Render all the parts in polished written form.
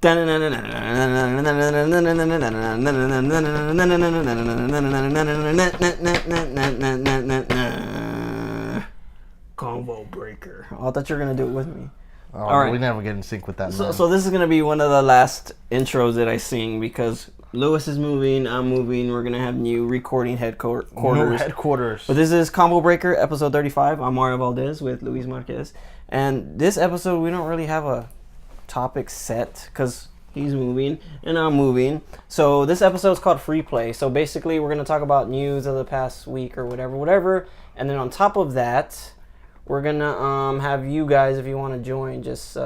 Combo breaker. Oh, I thought you were going to do it with me. Oh, all right. We never get in sync with that, man. So this is going to be one of the last intros that I sing because Lewis is moving, I'm moving. We're going to have new recording headquarters. New headquarters. But this is Combo Breaker, episode 35. I'm Mario Valdez with Luis Marquez. And this episode, we don't really have a topic set because he's moving and I'm moving. So this episode is called Free Play. So basically, we're going to talk about news of the past week or whatever. And then on top of that, we're going to have you guys, if you want to join, just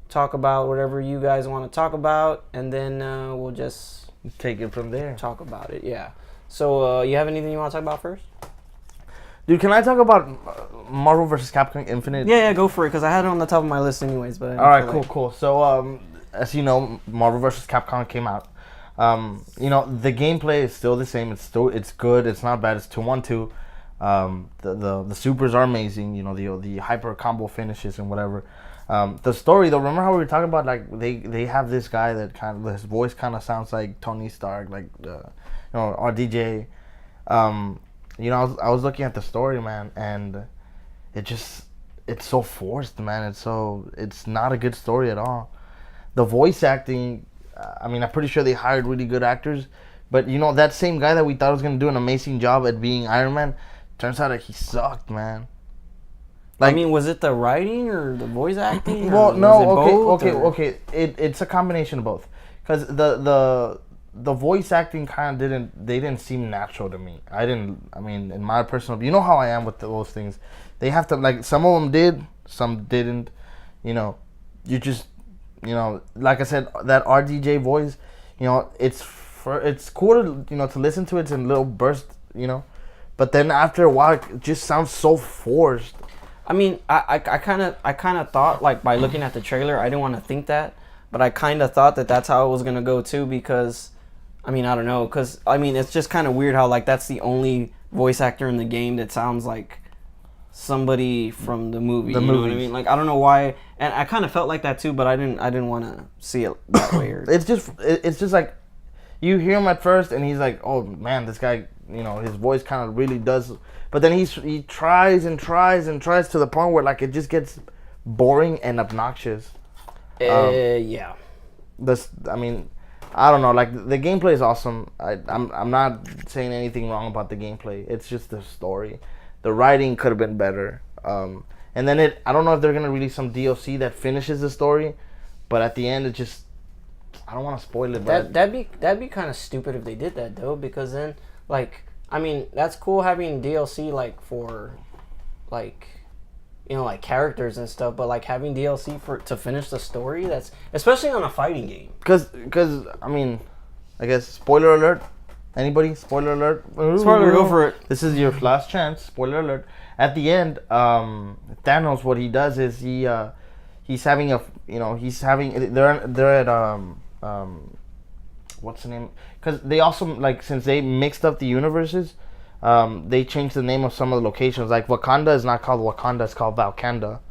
talk about whatever you guys want to talk about. And then we'll just take it from there. Talk about it, yeah. So you have anything you want to talk about first? Dude, can I talk about Marvel vs. Capcom Infinite? Yeah, go for it, because I had it on the top of my list anyways. But all right, cool. So, as you know, Marvel vs. Capcom came out. The gameplay is still the same. It's good. It's not bad. It's 2-1-2. The supers are amazing. You know, the hyper combo finishes and whatever. The story, though, remember how we were talking about, like, they have this guy that his voice kind of sounds like Tony Stark, like, RDJ. I was looking at the story, man, and it's so forced, man. It's not a good story at all. The voice acting, I'm pretty sure they hired really good actors, but that same guy that we thought was gonna do an amazing job at being Iron Man, turns out that he sucked, man. Like, was it the writing or the voice acting? Well, no, okay. It's a combination of both, because the voice acting kind of didn't seem natural to me. In my personal, you know how I am with those things. They have to, like, some of them did, some didn't. Like I said, that RDJ voice, it's cool to listen to it in little bursts, but then after a while it just sounds so forced. I kind of thought, like, by looking at the trailer, I didn't want to think that, but I kind of thought that that's how it was gonna go too, because I don't know, because it's just kind of weird how, like, that's the only voice actor in the game that sounds like somebody from the movie. You know what I mean? Like, I don't know why, and I kind of felt like that too, but I didn't want to see it that way. It's just like, you hear him at first, and he's like, oh man, this guy, his voice kind of really does, but then he tries and tries and tries to the point where, like, it just gets boring and obnoxious. Yeah. I don't know. Like, the gameplay is awesome. I'm not saying anything wrong about the gameplay. It's just the story. The writing could have been better. And then I don't know if they're gonna release some DLC that finishes the story, but at the end it just, I don't want to spoil it. That'd be kind of stupid if they did that, though, because then, like, that's cool having DLC, like, for, like, like, characters and stuff, but, like, having DLC to finish the story, that's, especially on a fighting game. Because I guess, spoiler alert. Anybody? Spoiler alert. Spoiler, go for it. This is your last chance. Spoiler alert. At the end, Thanos, what he does is he's having they're at what's the name? Because they also, like, since they mixed up the universes, they changed the name of some of the locations. Like, Wakanda is not called Wakanda, it's called Valkanda.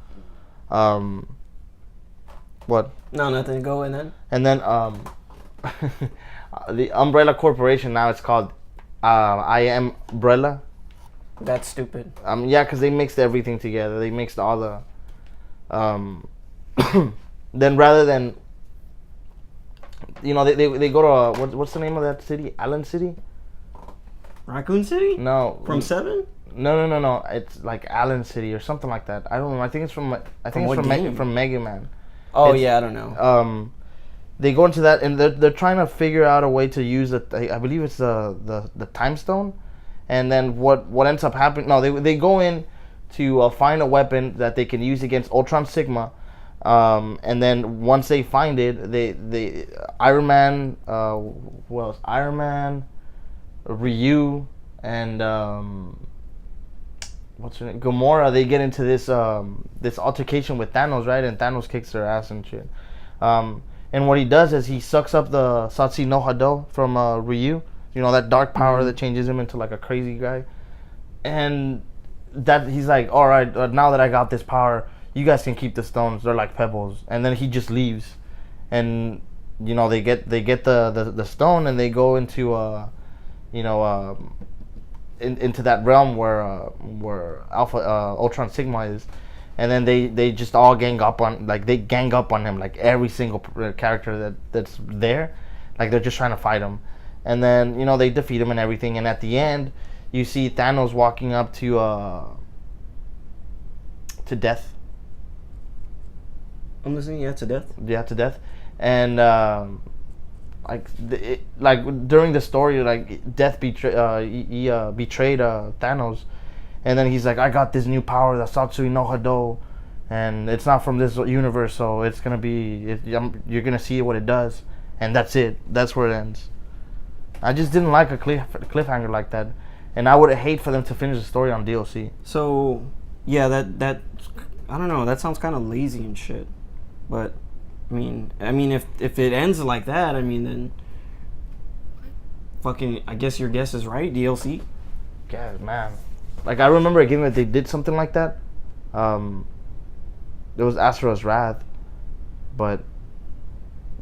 What? No, nothing. Go in then. And then the Umbrella Corporation, now it's called I Am Umbrella. That's stupid. Yeah, because they mixed everything together. They mixed all the then rather than they go to what's the name of that city? Allen City? Raccoon City? No. From 7? No. It's like Allen City or something like that. I don't know. I think it's from Mega Man. Oh, yeah, I don't know. They go into that, and they're trying to figure out a way to use it. I believe it's the time stone, and then what ends up happening? No, they go in to find a weapon that they can use against Ultron Sigma, and then once they find it, they Iron Man, who else? Iron Man, Ryu, and what's her name? Gamora. They get into this altercation with Thanos, right? And Thanos kicks their ass and shit. And what he does is he sucks up the Satsu no Hado from Ryu. That dark power that changes him into, like, a crazy guy. And that he's like, all right, now that I got this power, you guys can keep the stones. They're like pebbles. And then he just leaves. and they get the stone, and they go into into that realm where Alpha Ultron Sigma is, and then they just all gang up on him, like every single character that's there, like they're just trying to fight him, and then they defeat him and everything, and at the end you see Thanos walking up to death. I'm listening. Yeah, to death. Yeah, to death, and during the story, like Death betrayed Thanos, and then he's like, I got this new power, the Satsui no Hado, and it's not from this universe, so it's gonna be you're gonna see what it does, and that's it. That's where it ends. I just didn't like a cliffhanger like that, and I would hate for them to finish the story on DLC. So yeah, that I don't know. That sounds kind of lazy and shit, but. I mean, if it ends like that, I mean, then fucking, I guess your guess is right. DLC. Yeah, man. Like I remember a game that they did something like that. It was Asura's Wrath, but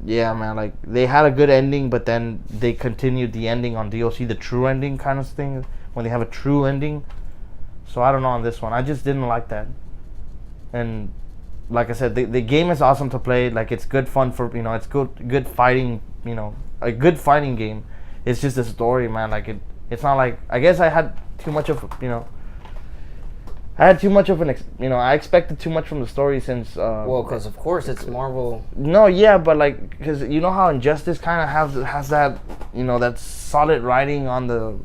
yeah, man. Like they had a good ending, but then they continued the ending on DLC, the true ending kind of thing, when they have a true ending. So I don't know on this one. I just didn't like that, and. Like I said, the game is awesome to play. Like it's good fun for it's good fighting. A good fighting game. It's just a story, man. Like it's not like, I guess I had too much of I expected too much from the story since. Well, because of course it's Marvel. No, yeah, but like because how Injustice kind of has that that solid writing on the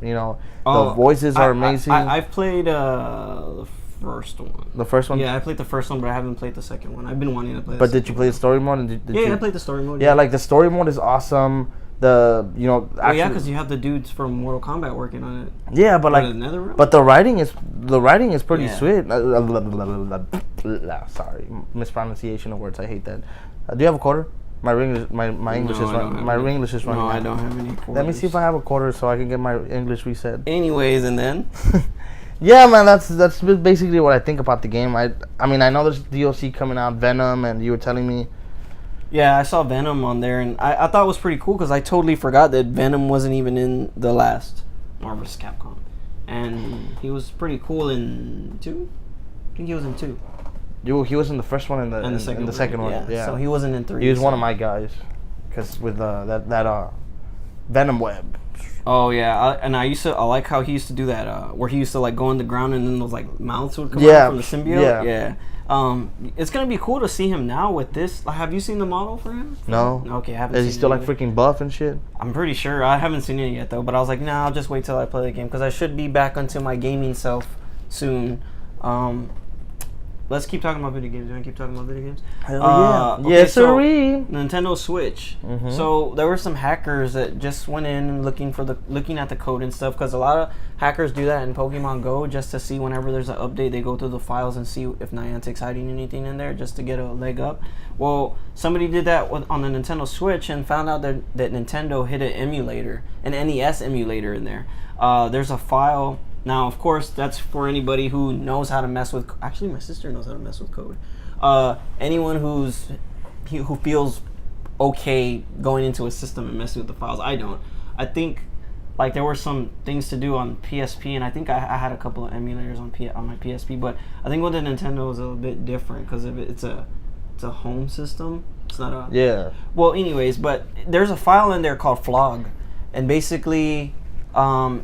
the voices are amazing. I've played the first one. The first one? Yeah, I played the first one, but I haven't played the second one. I've been wanting to play. But did you play the story mode? I played the story mode. Yeah, like the story mode is awesome. The because you have the dudes from Mortal Kombat working on it. Yeah, but like, but the writing is pretty sweet. Sorry, mispronunciation of words. I hate that. Do you have a quarter? My English is running. My English is running. No, I don't have any quarters. Let me see if I have a quarter so I can get my English reset. Anyways, and then. Yeah, man, that's basically what I think about the game. I mean, I know there's DLC coming out, Venom, and you were telling me. Yeah, I saw Venom on there, and I thought it was pretty cool because I totally forgot that Venom wasn't even in the last Marvel vs. Capcom. And he was pretty cool in 2? I think he was in 2. He was in the first one and the second one. Yeah. So he wasn't in 3. He was one of my guys, because with that Venom web. Oh yeah, I like how he used to do that, where he used to like go on the ground and then those like mouths would come out from the symbiote. Yeah. It's gonna be cool to see him now with this. Have you seen the model for him? No. Okay, I haven't. Is he still like freaking buff and shit? I'm pretty sure. I haven't seen it yet though, but I was like, nah, I'll just wait till I play the game because I should be back onto my gaming self soon. Let's keep talking about video games. You want to keep talking about video games? Hell yeah. Okay, yes, so sirree. Nintendo Switch. Mm-hmm. So there were some hackers that just went in and looking at the code and stuff, because a lot of hackers do that in Pokemon Go just to see whenever there's an update, they go through the files and see if Niantic's hiding anything in there just to get a leg up. Well, somebody did that on the Nintendo Switch and found out that Nintendo hid an emulator, an NES emulator in there. There's a file. Now, of course, that's for anybody who knows how to mess with. Actually, my sister knows how to mess with code. Anyone who feels okay going into a system and messing with the files. I don't. I think like there were some things to do on PSP, and I think I had a couple of emulators on my PSP. But I think with the Nintendo is a little bit different because it's a home system. It's not a Well, anyways, but there's a file in there called flog, and basically, there's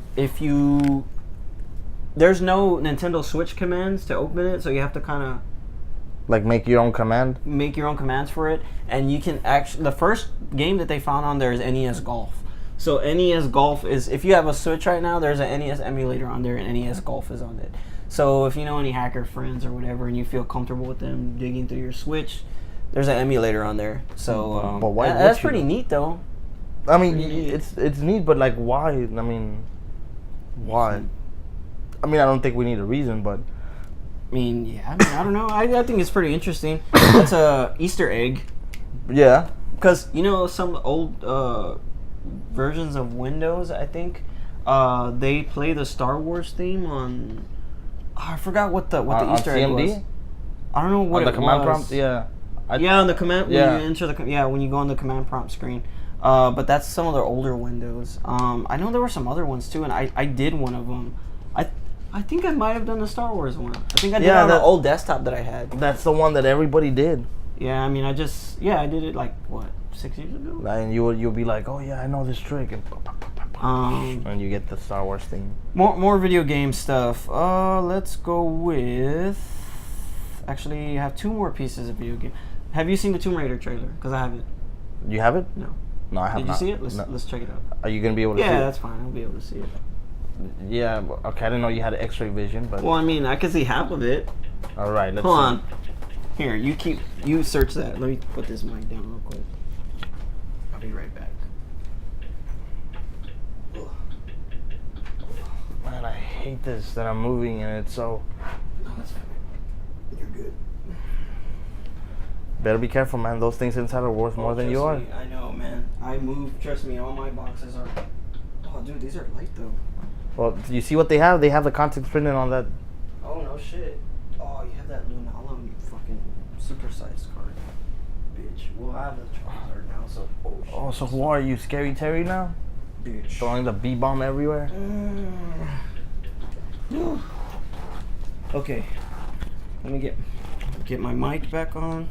no Nintendo Switch commands to open it, so you have to kind of like make your own command. Make your own commands for it, and you can actually. The first game that they found on there is NES Golf. So NES Golf is, if you have a Switch right now, there's an NES emulator on there, and NES Golf is on it. So if you know any hacker friends or whatever, and you feel comfortable with them digging through your Switch, there's an emulator on there. So but why that's pretty neat, though. I mean, it's neat, but like, why? I mean, why? I mean, I don't think we need a reason, but... I don't know. I think it's pretty interesting. It's a Easter egg. Yeah. Because, some old versions of Windows, I think, they play the Star Wars theme on... I forgot what the Easter egg was. I don't know what it was. On the command prompt? Yeah. Yeah, on the command. Yeah. When you enter when you go on the command prompt screen. But that's some of their older windows. I know there were some other ones too, and I did one of them. I think I might have done the Star Wars one. I think I did it on an old desktop that I had. That's the one that everybody did. Yeah, I mean, I did it like what 6 years ago. And you'll be like, oh yeah, I know this trick, and you get the Star Wars thing. More video game stuff. Let's go with. Actually, I have 2 more pieces of video game. Have you seen the Tomb Raider trailer? Because I haven't. You have it? No. No, I have Did not. you see it? Let's check it out. Are you gonna be able to see it? Yeah, that's fine. I'll be able to see it. Yeah. Okay, I didn't know you had X-ray vision, but. Well, I mean, I can see half of it. All right. Let's Hold see. on. Here, you search that. Let me put this mic down real quick. I'll be right back. Man, I hate this that I'm moving and it's so. No, that's fine. You're good. Better be careful, man. Those things inside are worth more than you are. I know, man. I move. Trust me, all my boxes are. Oh, dude, these are light though. Well, do you see what they have? They have the contents printed on that. Oh no shit. Oh, you have that Lunala fucking supersized card, bitch. Well, I have the Charizard now, so. Oh shit. Oh, so who are you, Scary Terry now? Bitch. Throwing the B-bomb everywhere? Okay. Let me get my mic back on.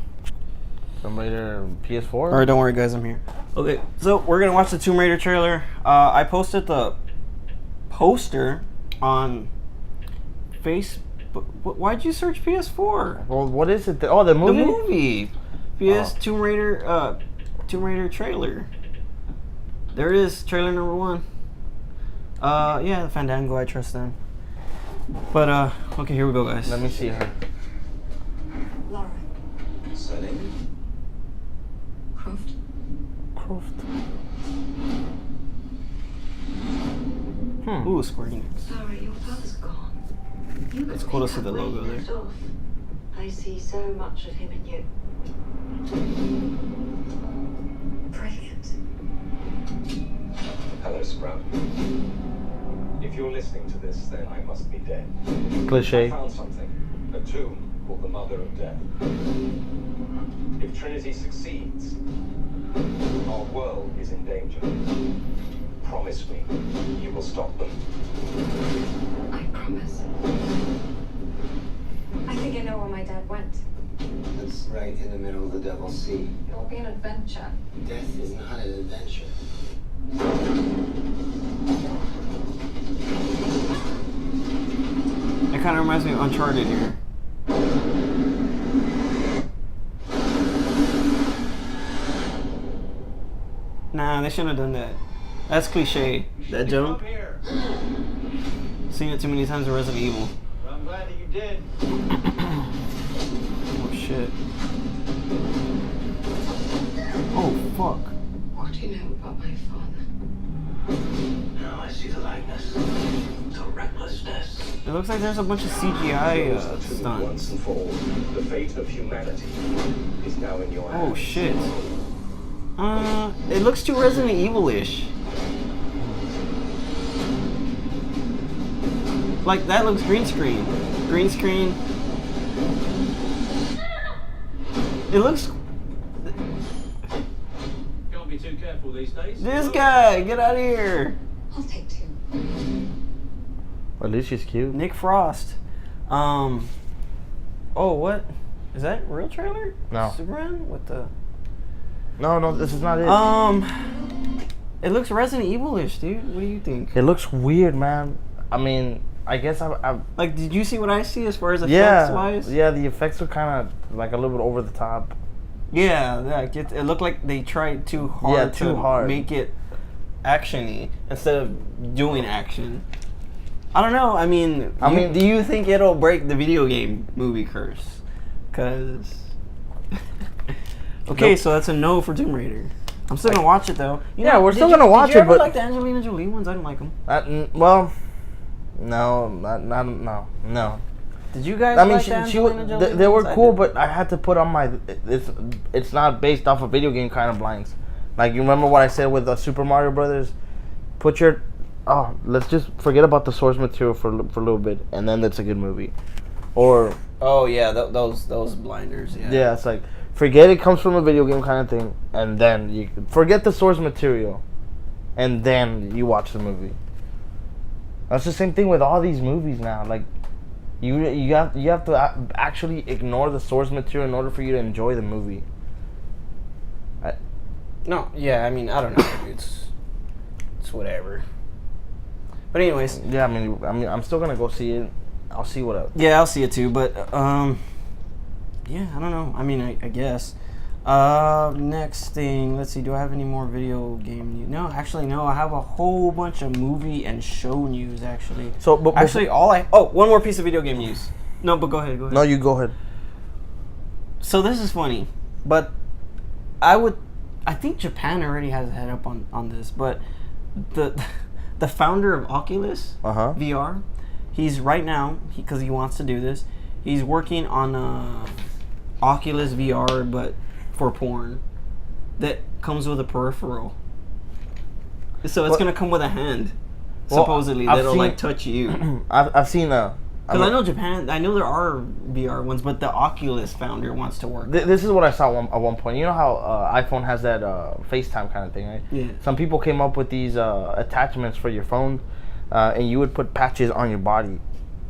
Tomb Raider PS4? Alright, don't worry guys, I'm here. Okay, so we're gonna watch the Tomb Raider trailer. I posted the poster on Facebook. Why'd you search PS4? Well, what is it? Oh, the movie? The movie. PS Tomb Raider trailer. There it is, trailer number 1. Yeah, Fandango, I trust them. But okay, here we go, guys. Let me see her. Laura. Surname? Croft. Croft. Ooh, Square Enix. Laura, your father's gone. You It's could cool to pick see the up where logo he there. left off. I see so much of him in you. Brilliant. Hello, Sprout. If you're listening to this, then I must be dead. I Cliche. found something. A tomb called the Mother of Death. If Trinity succeeds, our world is in danger. Promise me you will stop them. I promise. I think I know where my dad went. It's right in the middle of the Devil's Sea. It will be an adventure. Death is not an adventure. It kind of reminds me of Uncharted here. Nah, they shouldn't have done that. That's cliche. That jump. Seen it too many times in Resident Evil. I'm glad that you did. Oh shit. Oh fuck. What do you know about my father? Now I see the likeness. The recklessness. It looks like there's a bunch of CGI Close the tomb once stunts. and for all. The fate of humanity is now in your hands. Oh shit. It looks too Resident Evil-ish. Like that looks green screen. Green screen. It looks. Can't be too careful these days. This guy, get out of here. I'll take 2. At least she's cute. Nick Frost. Oh, what? Is that a real trailer? No. Superman with the. No, this is not it. It looks Resident Evil-ish, dude. What do you think? It looks weird, man. I mean, I guess I Like, did you see what I see as far as yeah, effects-wise? yeah. The effects are kind of like a little bit over the top. Yeah, like it looked like they tried too hard Yeah, too to hard. make it action-y instead of doing action. I don't know. I mean, do you think it'll break the video game movie curse? Because okay, Nope. so that's a no for Tomb Raider. I'm still gonna watch it though. Yeah, we're did still you- gonna watch did you it, ever but- like the Angelina Jolie ones? I don't like them. Well, no. Did you guys? I mean, like she the Angelina Jolie they were ones? I cool, did. but I had to put on my. It's not based off a video game kind of blinds. Like you remember what I said with Super Mario Brothers? Put your. Oh, let's just forget about the source material for a little bit, and then that's a good movie. Or Oh yeah, those blinders. Yeah. yeah, it's like forget it comes from a video game kind of thing, and then you forget the source material, and then you watch the movie. That's the same thing with all these movies now. Like, you have to actually ignore the source material in order for you to enjoy the movie. No, yeah, I mean, I don't know. It's whatever. But anyways, Yeah, I mean, I'm still gonna go see it. I'll see what else. yeah, I'll see it too. But yeah, I don't know. I mean, I guess. Next thing, let's see. Do I have any more video game news? No, actually, no. I have a whole bunch of movie and show news. Actually, So, but actually, one more piece of video game news. No, but go ahead. no, you go ahead. So this is funny, but I think Japan already has a head up on this, but the founder of Oculus VR, he's right now, because he wants to do this, he's working on Oculus VR, but for porn, that comes with a peripheral. So it's going to come with a hand, supposedly, I've that'll seen- like touch you. I've seen Because I know Japan, I know there are VR ones, but the Oculus founder wants to work. This is what I saw at one point. You know how iPhone has that FaceTime kind of thing, right? Yeah. Some people came up with these attachments for your phone, and you would put patches on your body.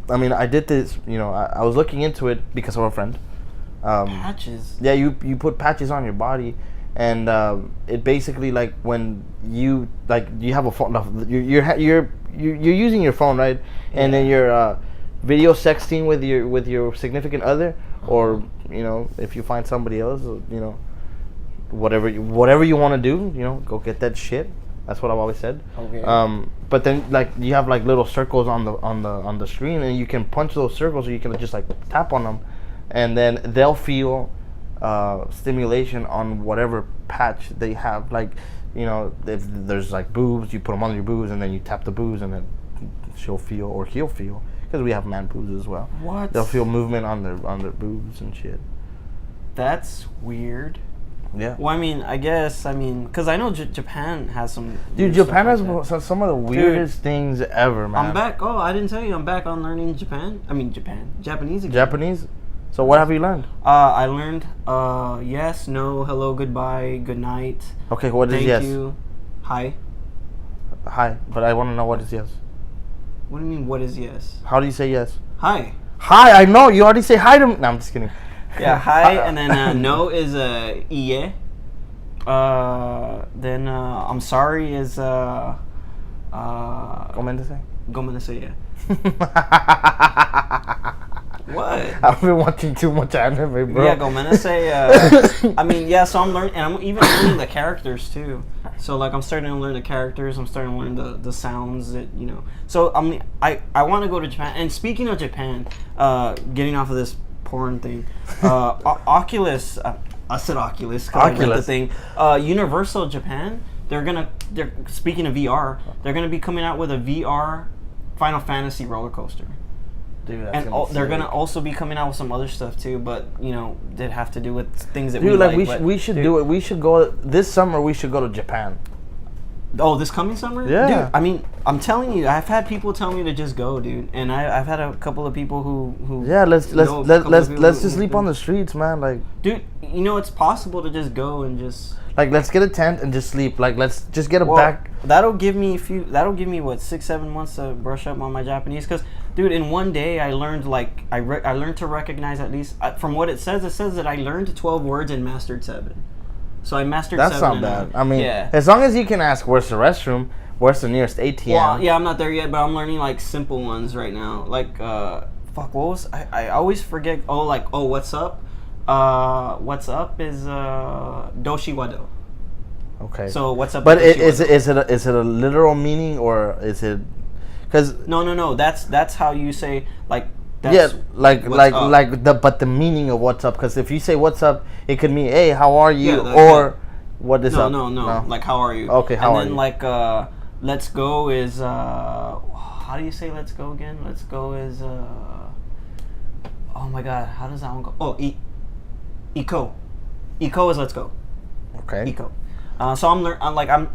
I mean, I did this. You know, I was looking into it because of a friend. Patches? Yeah, you put patches on your body, and it basically like when you have a phone, you're using your phone, right? And then you're video sexting with your significant other, or you know, if you find somebody else, you know, whatever you want to do, you know, go get that shit. That's what I've always said. Okay. But then like you have like little circles on the screen, and you can punch those circles, or you can just like tap on them, and then they'll feel stimulation on whatever patch they have. Like, you know, if there's like boobs, you put them on your boobs, and then you tap the boobs, and then she'll feel, or he'll feel. Because we have man boobs as well. What? They'll feel movement on their boobs and shit. That's weird. Yeah. Well, I mean, because I know Japan has some. Dude, weird Japan has stuff like that. some of the weirdest things ever, man. I'm back. Oh, I didn't tell you. I'm back on learning Japanese again. Japanese? So what have you learned? I learned yes, no, hello, goodbye, good night. Okay, what is Thank yes? you. Hi. Hi, but I want to know what is yes. What do you mean, what is yes? How do you say yes? Hi. Hi, I know. You already say hi to me. No, I'm just kidding. Yeah, hi, and then no is iye. Then I'm sorry is Gomendase? Gomenasei. What? I've been watching too much anime, bro. Yeah, Gomenasei. I mean, yeah. So I'm learning, and I'm even learning the characters too. So like, I'm starting to learn the characters. I'm starting to learn the sounds that, you know. So I want to go to Japan. And speaking of Japan, getting off of this porn thing, Oculus. I said Oculus. 'Cause I read the thing. Universal Japan. They're speaking of VR. They're gonna be coming out with a VR Final Fantasy roller coaster. Dude, that's And gonna be they're sick. gonna also be coming out with some other stuff too, but you know, that have to do with things that Dude, we like like. we should do it. We should go this summer. We should go to Japan. Oh, this coming summer? Yeah. Dude, I mean, I'm telling you, I've had people tell me to just go, dude, and I've had a couple of people who Yeah, let's know a couple of people just who- sleep on the streets, man. Like, Dude, you know, it's possible to just go and just. let's get a tent and just sleep. Like, let's just get a Well, back. that'll give me what 6-7 months to brush up on my Japanese, because dude, in one day I learned like I learned to recognize at least from what it says that I learned 12 words and mastered 7. So I mastered That's 7. not bad. I mean, yeah. as long as you can ask, where's the restroom? Where's the nearest ATM? Well, yeah, I'm not there yet, but I'm learning like simple ones right now. Like fuck, what was I always forget. What's up? What's up is doshi wado. Okay. So what's up? But is is it a literal meaning, or is it? Because no. That's how you say like. yeah, what's up. but the meaning of what's up. Because if you say what's up, it could mean, hey, how are you, Yeah, or what is no, up? no. Like, how are you? Okay, how and are then, you? like, let's go is how do you say let's go again? Let's go is oh my god, how does that one go? Oh, eco is let's go. Okay. Eco. So I'm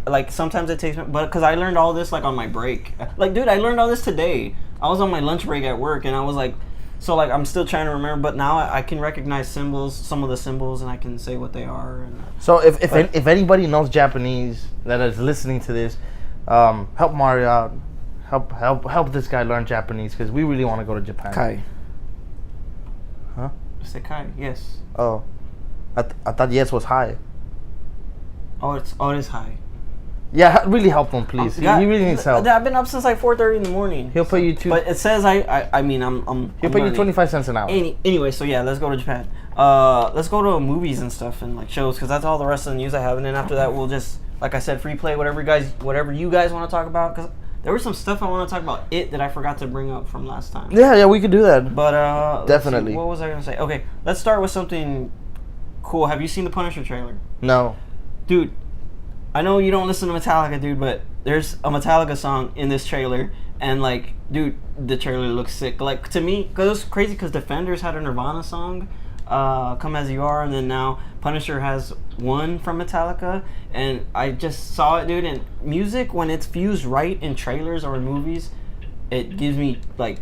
like sometimes it takes me, but because I learned all this like on my break. Like, dude, I learned all this today. I was on my lunch break at work, and I was like, So like I'm still trying to remember, but now I can recognize symbols, some of the symbols, and I can say what they are. And So if anybody knows Japanese that is listening to this, help Mario out. Help this guy learn Japanese because we really want to go to Japan. Kai. Huh? Say Kai. Yes. Oh, I thought yes was high. Oh, it is high. Yeah, really help him, please. He really needs help. I've been up since like 4:30 in the morning. He'll pay you two. But it says I mean I'm. He'll pay you 25 cents an hour. Anyway, so yeah, let's go to Japan. Let's go to movies and stuff and like shows because that's all the rest of the news I have. And then after that, we'll just like I said, free play whatever you guys want to talk about because there was some stuff I want to talk about that I forgot to bring up from last time. Yeah, we could do that. But definitely. What was I gonna say? Okay, let's start with something cool. Have you seen the Punisher trailer? No. Dude, I know you don't listen to Metallica, dude, but there's a Metallica song in this trailer, and like, dude, the trailer looks sick. Like to me, cause it was crazy, cause Defenders had a Nirvana song, "Come As You Are," and then now Punisher has one from Metallica, and I just saw it, dude. And music, when it's fused right in trailers or in movies, it gives me like,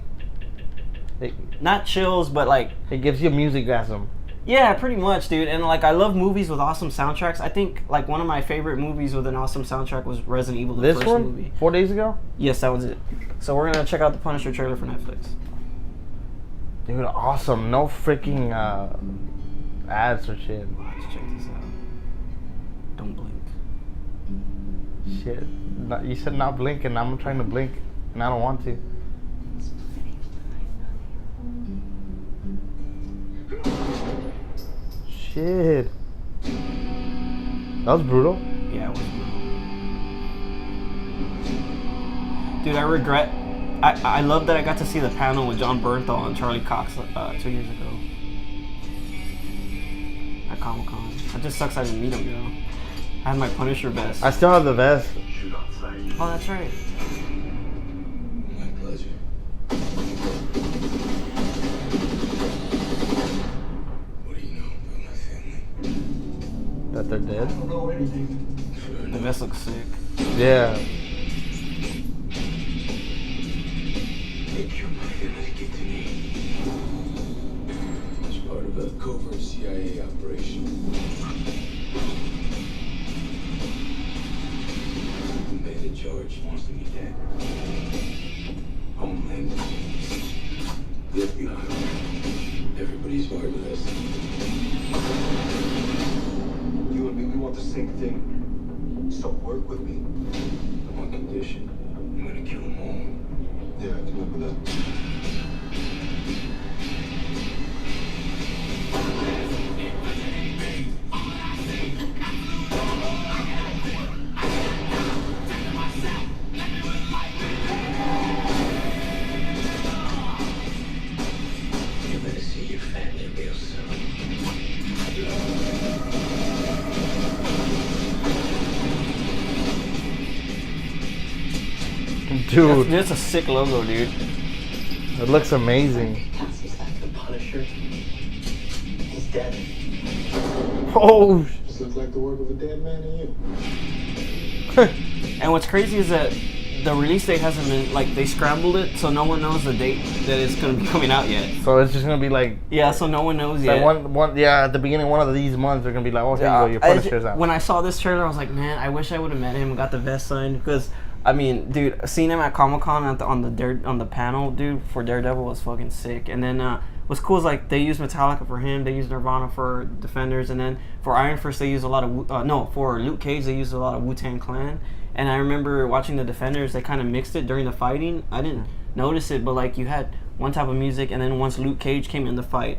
not chills, but like it gives you a music-gasm. Yeah, pretty much, dude. And like, I love movies with awesome soundtracks. I think like one of my favorite movies with an awesome soundtrack was Resident Evil, the first movie. 4 days ago? Yes, that was it. So we're gonna check out the Punisher trailer for Netflix. Dude, awesome. No freaking ads or shit. Let's check this out. Don't blink. Shit. You said not blink, and I'm trying to blink, and I don't want to. Shit. That was brutal. Yeah, it was brutal. Dude, I regret. I love that I got to see the panel with John Bernthal and Charlie Cox 2 years ago at Comic-Con. It just sucks I didn't meet him, you know. I had my Punisher vest. I still have the vest. Oh, that's right. My pleasure. What do you know about my family? That they're dead? I don't know anything. The vest looks sick. Yeah. They killed my family to get to me. It's part of a covert CIA operation. The man in charge wants to meet that. Homeland. The FBI. Everybody's part of this. You and me, we want the same thing. So work with me. On one condition. I'm gonna kill them all. Yeah, I can live with that. You're gonna see your family real soon. Dude, That's a sick logo, dude. it looks amazing. The Punisher. He's dead. Oh, This looks like the work of a dead man to you. And what's crazy is that the release date hasn't been, like, they scrambled it, so no one knows the date that it's going to be coming out yet. so it's just gonna be like, Yeah, so no one knows yet. one, yeah, at the beginning of one of these months, they're gonna be like, oh, here you go, your Punisher's out. When I saw this trailer, I was like, man, I wish I would have met him and got the vest signed, because, I mean, dude, seeing him at Comic-Con on the panel, dude, for Daredevil was fucking sick. And then what's cool is, like, they used Metallica for him, they used Nirvana for Defenders, and then for Iron Fist, they used a lot of, for Luke Cage, they used a lot of Wu-Tang Clan. And I remember watching the Defenders, they kind of mixed it during the fighting. I didn't notice it, but, like, you had one type of music, and then once Luke Cage came in the fight,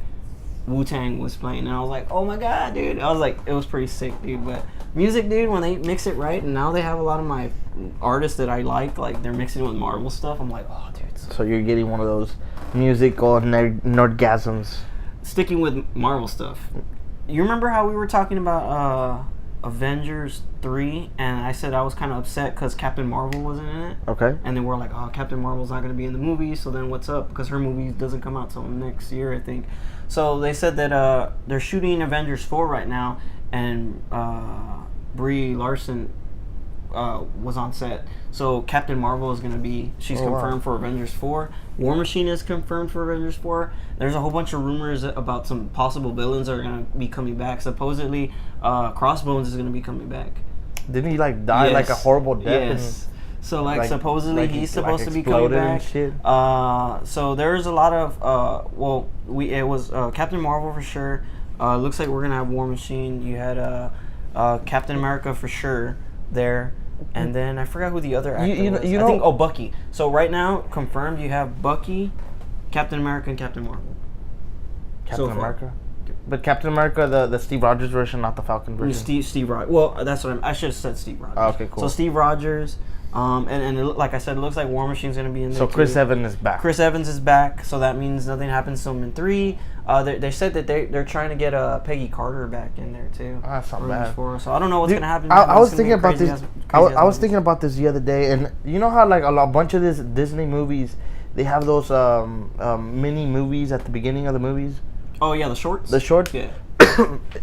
Wu-Tang was playing, and I was like, oh my god, dude. I was like, it was pretty sick, dude. But music, dude, when they mix it right, and now they have a lot of my artists that I like they're mixing it with Marvel stuff, I'm like, oh, dude. So you're getting one of those musical nerdgasms. Sticking with Marvel stuff. You remember how we were talking about Avengers 3, and I said I was kind of upset because Captain Marvel wasn't in it? Okay. And then we're like, oh, Captain Marvel's not going to be in the movie, so then what's up? Because her movie doesn't come out till next year, I think. So they said that they're shooting Avengers 4 right now, and Brie Larson was on set. So Captain Marvel is going to be, she's confirmed for Avengers 4. War Machine is confirmed for Avengers 4. There's a whole bunch of rumors about some possible villains that are going to be coming back. Supposedly, Crossbones is going to be coming back. Didn't he like die like a horrible death? Yes. So like supposedly he's supposed to be exploded coming back. and shit? So there's a lot of it was Captain Marvel for sure. Looks like we're gonna have War Machine. You had Captain America for sure there, and then I forgot who the other actor was. I think Bucky. So right now confirmed you have Bucky, Captain America, and Captain Marvel. Captain America. But Captain America, the Steve Rogers version, not the Falcon version. Steve Rogers. Well, that's what I should have said. Steve Rogers. Oh, okay, cool. So Steve Rogers. Like I said, it looks like War Machine's gonna be in there. So Chris Evans is back. Chris Evans is back, so that means nothing happens to him in 3. They said that they're trying to get Peggy Carter back in there too. That's not bad. 4, so I don't know what's gonna happen. I was thinking about this. I was thinking about this the other day, and you know how like a bunch of these Disney movies, they have those mini movies at the beginning of the movies. Oh yeah, the shorts. The shorts. Yeah.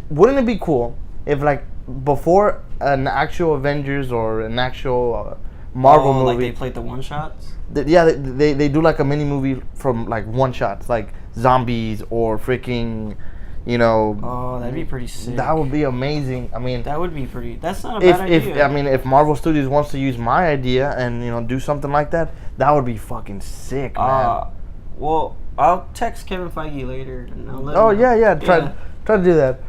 Wouldn't it be cool if like before an actual Avengers or an actual Marvel movie, like they played the one shots? They do like a mini movie from like one shots, like zombies or freaking, you know. Oh, that'd be pretty sick. That would be amazing. I mean, that would be pretty. That's not a bad idea. If Marvel Studios wants to use my idea and do something like that, that would be fucking sick, man. Well, I'll text Kevin Feige later and I'll let him know. Try to do that.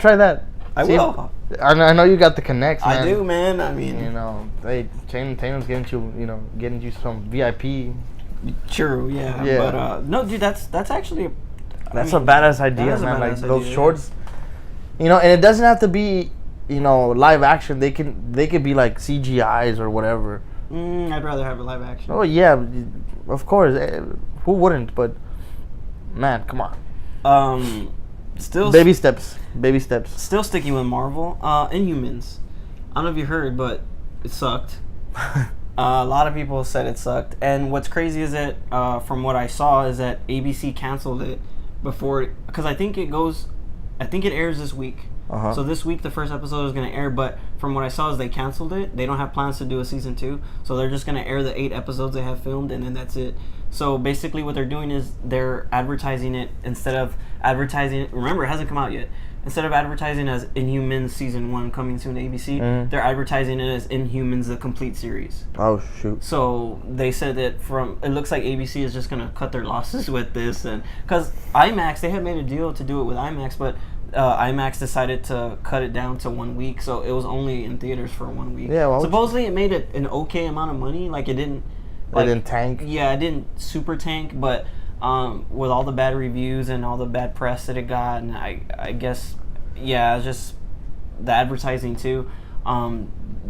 Try that. I will. I know you got the connects, man. I do, man. I mean, Tatum's getting you some VIP. True, yeah. But no, dude, that's actually a badass idea, man. Like those shorts, and it doesn't have to be, live action. They could be like CGIs or whatever. I'd rather have a live action. Oh yeah, of course. Who wouldn't? But man, come on. Still baby steps. Still sticking with Marvel. Inhumans. I don't know if you heard, but it sucked. A lot of people said it sucked. And what's crazy is that, from what I saw, is that ABC canceled it before, because I think it airs this week. So this week the first episode is going to air, but from what I saw is they canceled it. They don't have plans to do a season 2, so they're just going to air the 8 episodes they have filmed, and then that's it. So basically what they're doing is they're advertising it instead of advertising it. Remember, it hasn't come out yet. Instead of advertising as Inhumans season 1 coming soon to ABC, they're advertising it as Inhumans the complete series. Oh shoot! So they said that it looks like ABC is just gonna cut their losses with this, and because IMAX, they had made a deal to do it with IMAX, but IMAX decided to cut it down to 1 week, so it was only in theaters for 1 week. Yeah, supposedly it made an okay amount of money. Like it didn't. It didn't tank. Yeah, it didn't super tank, but with all the bad reviews and all the bad press that it got, and I guess, yeah, it's just the advertising too.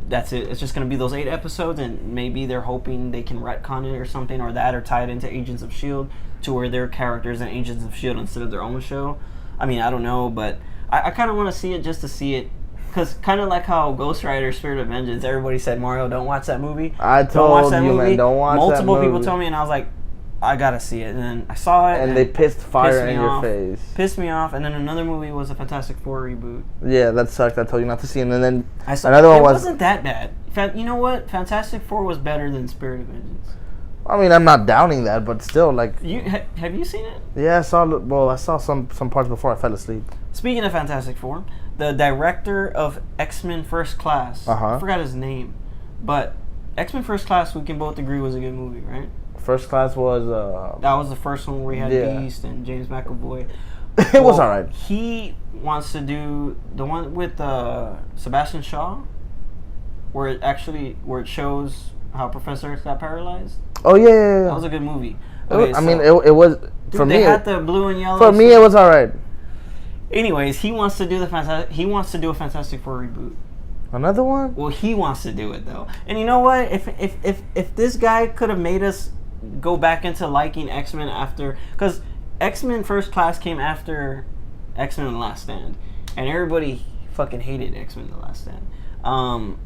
That's it. It's just going to be those 8 episodes, and maybe they're hoping they can retcon it or something, or that, or tie it into Agents of S.H.I.E.L.D. to where they're characters in Agents of S.H.I.E.L.D. instead of their own show. I mean, I don't know, but I kind of want to see it just to see it. Because kind of like how Ghost Rider Spirit of Vengeance, everybody said, Mario, don't watch that movie. I told you, man, don't watch that movie. Multiple people told me, and I was like, I gotta see it. And then I saw it. And they pissed fire in your face. Pissed me off. And then another movie was a Fantastic Four reboot. Yeah, that sucked. I told you not to see it. And then another one was... It wasn't that bad. You know what? Fantastic Four was better than Spirit of Vengeance. I mean, I'm not doubting that, but still, like... Have you seen it? Yeah, I saw some parts before I fell asleep. Speaking of Fantastic Four, the director of X-Men First Class, I forgot his name, but X-Men First Class, we can both agree was a good movie, right? First Class was... that was the first one where we had Beast and James McAvoy. It was alright. He wants to do the one with Sebastian Shaw, where it shows how Professor X got paralyzed. Oh yeah. That was a good movie. Okay, it was... Dude, for they me, had the blue and yellow. For me, it was alright. Anyways, he wants to do a Fantastic Four reboot. Another one? Well, he wants to do it though. And you know what? If this guy could have made us go back into liking X-Men after, because X-Men First Class came after X-Men The Last Stand, and everybody fucking hated X-Men The Last Stand.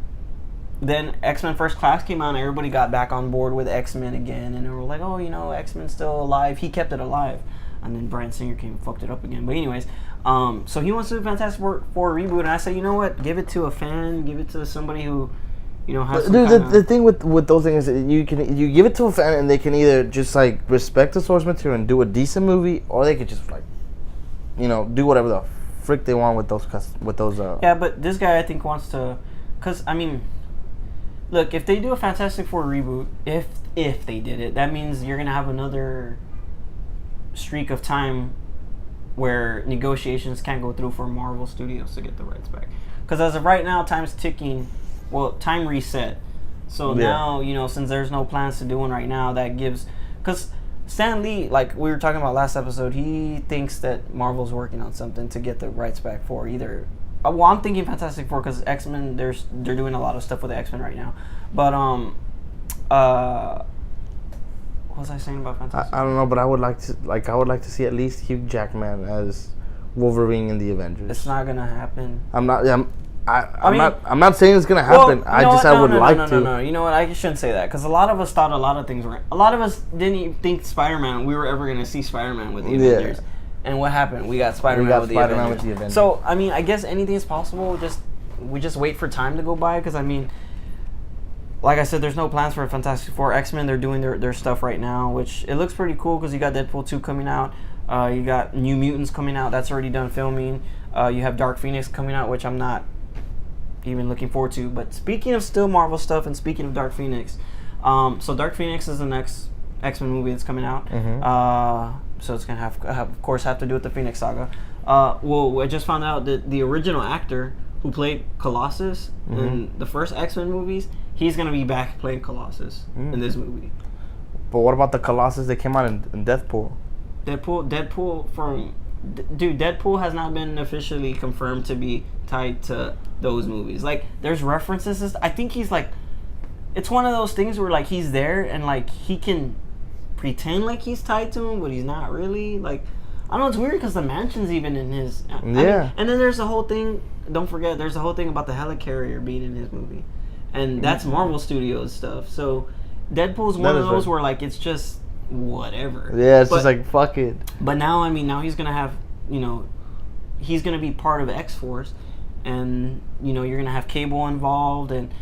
Then X-Men First Class came out, and everybody got back on board with X-Men again, and they were like, oh, X-Men's still alive. He kept it alive. And then Bryan Singer came and fucked it up again. But anyways, So he wants to do Fantastic Four reboot, and I said, you know what? Give it to a fan. Give it to somebody who, has some Dude, kinda... the thing with those things is that you give it to a fan and they can either just like respect the source material and do a decent movie, or they could just like, do whatever the frick they want with those Yeah, but this guy I think wants to, because I mean, look, if they do a Fantastic Four reboot, if they did it, that means you're gonna have another streak of time where negotiations can't go through for Marvel Studios to get the rights back. Because as of right now, time's ticking. Well, time reset. So now, since there's no plans to do one right now, that gives... Because Stan Lee, like we were talking about last episode, he thinks that Marvel's working on something to get the rights back for either... Well, I'm thinking Fantastic Four because X-Men, they're doing a lot of stuff with the X-Men right now. But, what was I saying about Fantastic Four? I don't know, but I would like to see at least Hugh Jackman as Wolverine in the Avengers. It's not gonna happen. I'm not saying it's gonna happen. Well, I would like to. No. You know what? I shouldn't say that because a lot of us thought a lot of things were. A lot of us didn't even think Spider-Man. We were ever gonna see Spider-Man with the Avengers. And what happened? We got Spider-Man with the Avengers. So I mean, I guess anything is possible. We just wait for time to go by because I mean, like I said, there's no plans for a Fantastic Four. X-Men, they're doing their stuff right now, which it looks pretty cool because you got Deadpool 2 coming out. You got New Mutants coming out. That's already done filming. You have Dark Phoenix coming out, which I'm not even looking forward to. But speaking of still Marvel stuff and speaking of Dark Phoenix, so Dark Phoenix is the next X-Men movie that's coming out. So it's going to of course, have to do with the Phoenix Saga. Well, I just found out that the original actor who played Colossus in the first X-Men movies, he's going to be back playing Colossus in this movie. But what about the Colossus that came out in Deadpool? Deadpool has not been officially confirmed to be tied to those movies. Like, there's references. I think he's like, it's one of those things where like he's there and like he can pretend like he's tied to him, but he's not really. Like, I don't know, it's weird because the mansion's even in his. I mean, and then there's the whole thing. Don't forget, there's the whole thing about the helicarrier being in his movie, and that's Marvel Studios stuff. So Deadpool's one of those where like it's just whatever. Yeah, it's just like fuck it. But now, I mean, now he's gonna have, he's gonna be part of X-Force, and you're gonna have Cable involved, and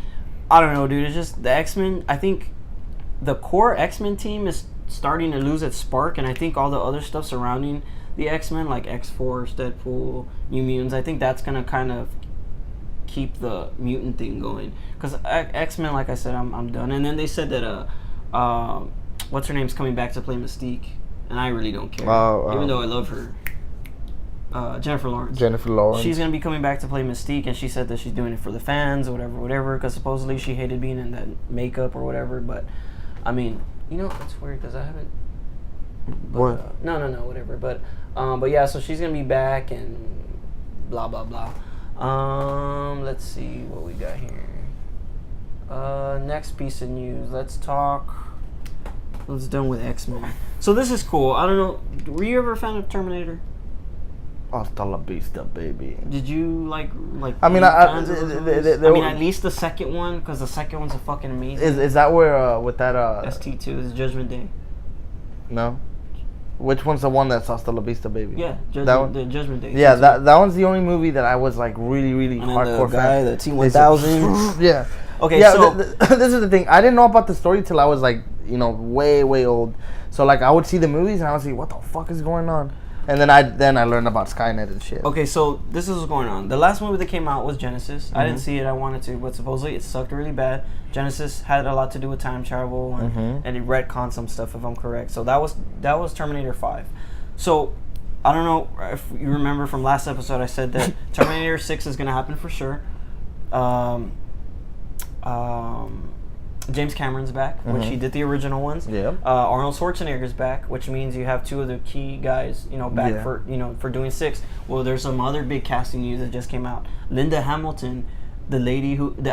I don't know, dude. It's just the X-Men. I think the core X-Men team is starting to lose its spark, and I think all the other stuff surrounding the X-Men, like X-Force, Deadpool, New Mutants, I think that's gonna kind of keep the mutant thing going. Because X-Men, like I said, I'm done. And then they said that what's her name's coming back to play Mystique, and I really don't care, even though I love her. Jennifer Lawrence. She's gonna be coming back to play Mystique, and she said that she's doing it for the fans, or whatever. Because supposedly she hated being in that makeup or whatever. But I mean, it's weird because I haven't. What? No, whatever. But yeah, so she's gonna be back and blah blah blah. Let's see what we got here. Next piece of news. Let's done with X-Men. So this is cool. I don't know. Were you ever a fan of Terminator? Hasta la vista, baby. Did you like? I mean, at least the second one, because the second one's a fucking amazing. Is that where with that ST2 is Judgment Day? No. Which one's the one that's Hasta la vista, baby? Yeah, Judgment Day. Yeah, that one's the only movie that I was like really, really hardcore fan. The T-1000. Yeah. Okay, yeah, so this is the thing. I didn't know about the story till I was like, way, way old. So like, I would see the movies and I would see what the fuck is going on, and then I learned about Skynet and shit. Okay, so this is what's going on. The last movie that came out was Genesis. I didn't see it. I wanted to, but supposedly it sucked really bad. Genesis had a lot to do with time travel and it retconned some stuff, if I'm correct. So that was Terminator 5. So I don't know if you remember from last episode, I said that Terminator 6 is going to happen for sure. James Cameron's back, which he did the original ones. Yeah. Arnold Schwarzenegger's back, which means you have two of the key guys, back for doing 6. Well, there's some other big casting news that just came out. Linda Hamilton, the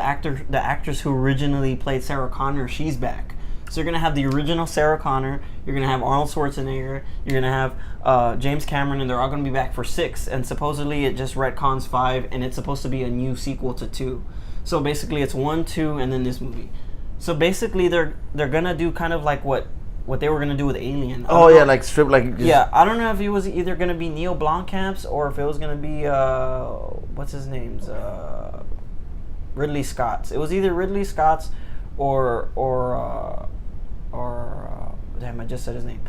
actress who originally played Sarah Connor, she's back. So you're gonna have the original Sarah Connor. You're gonna have Arnold Schwarzenegger. You're gonna have James Cameron, and they're all gonna be back for 6. And supposedly it just retcons 5, and it's supposed to be a new sequel to 2. So basically it's 1, 2, and then this movie. So basically they're gonna do kind of like what what they were gonna do with Alien. I Oh don't yeah, know- like strip like. Just, yeah. I don't know if it was either gonna be Neil Blomkamp's or if it was gonna be what's his name's Ridley Scott's. It was either Ridley Scott's or damn, I just said his name.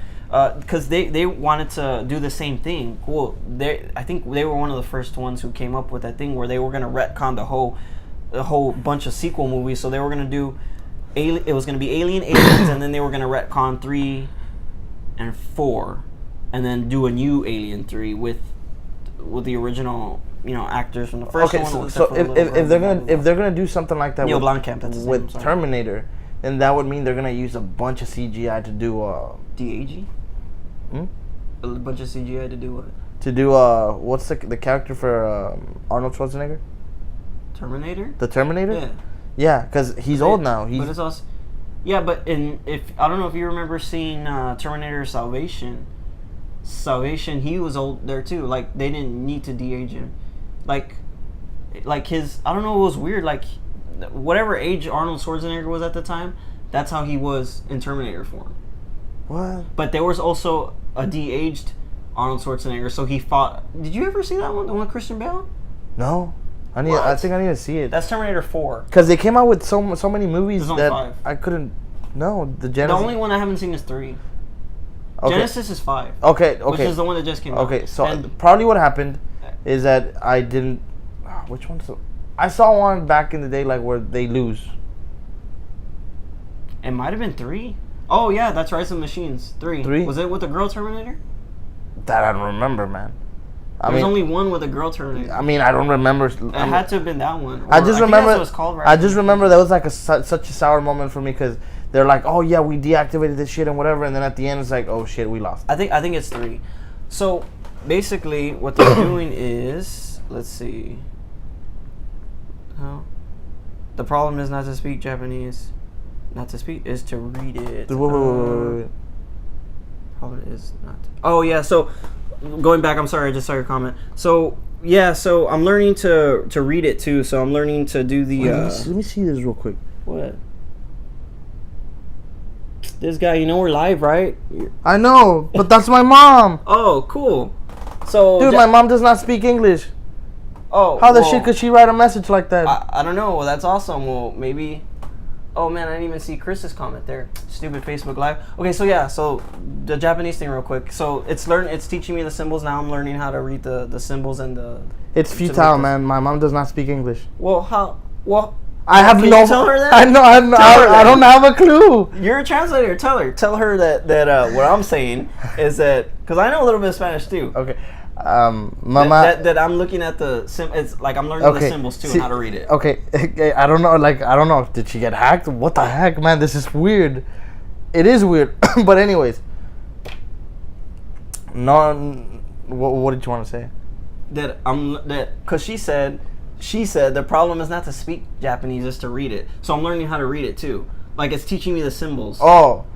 Because they wanted to do the same thing. Cool. I think they were one of the first ones who came up with that thing where they were gonna retcon the whole bunch of sequel movies. So they were gonna do it was gonna be Aliens, and then they were gonna retcon 3 and 4, and then do a new Alien 3 with the original actors from the first Okay, one. so except for the little if girl. they're gonna do something like that Neil with, Blomkamp, that's his name, with sorry. Terminator, then that would mean they're gonna use a bunch of CGI to do DAG. Hmm? A bunch of CGI to do what? what's the character for Arnold Schwarzenegger? Terminator. The Terminator? Yeah. Yeah, because he's old now. But it's also, yeah, but if I don't know if you remember seeing Terminator Salvation. Salvation, he was old there too. Like they didn't need to de-age him. Like his, I don't know. It was weird. Like whatever age Arnold Schwarzenegger was at the time, that's how he was in Terminator form. What? But there was also a de-aged Arnold Schwarzenegger. So he fought. Did you ever see that one? The one with Christian Bale? No. I What? think I need to see it. That's Terminator 4. Because they came out with so many movies There's only that 5. I couldn't. No, the The Genesis. only one I haven't seen is 3. Okay. Genesis is 5. Okay. Which Okay. is the one that just came out. Okay. So And probably what happened is that I didn't. Which one's? I saw one back in the day, like where they lose. it might have been 3. Oh yeah, that's Rise of the Machines. 3. 3? Was it with the girl Terminator? That I don't remember, man. There's only one with a girl Terminator. I don't remember. It had to have been that one. I Or just think remember. that's what it's called, right? I just remember that was like such a sour moment for me because they're like, oh yeah, we deactivated this shit and whatever, and then at the end it's like, oh shit, we lost. I think it's 3. So basically, what they're doing is, let's see. Oh, the problem is not to speak Japanese. Not to speak is to read it. Wait. Problem is not. Oh yeah. So going back, I'm sorry. I just saw your comment. So yeah. So I'm learning to read it too. So I'm learning to do the. Let me see this real quick. What? This guy, we're live, right? I know, but that's my mom. Oh, cool. So, Dude, my mom does not speak English. Oh, How the well, shit could she write a message like that? I don't know. Well, that's awesome. Well, maybe. Oh man, I didn't even see Chris's comment there. Stupid Facebook Live. Okay, so yeah, so the Japanese thing real quick. So it's teaching me the symbols now. I'm learning how to read the symbols and the. It's futile, man. My mom does not speak English. Well, how? Well, I have can no. you tell her that? I know. I don't have a clue. You're a translator. Tell her that what I'm saying is that because I know a little bit of Spanish too. Okay. Mama. That I'm looking at the it's like I'm learning the symbols too and how to read it. Okay, I don't know. Like I don't know. Did she get hacked? What the heck, man? This is weird. It is weird. But anyways, what did you want to say? Because she said the problem is not to speak Japanese, is to read it. So I'm learning how to read it too. Like it's teaching me the symbols. Oh,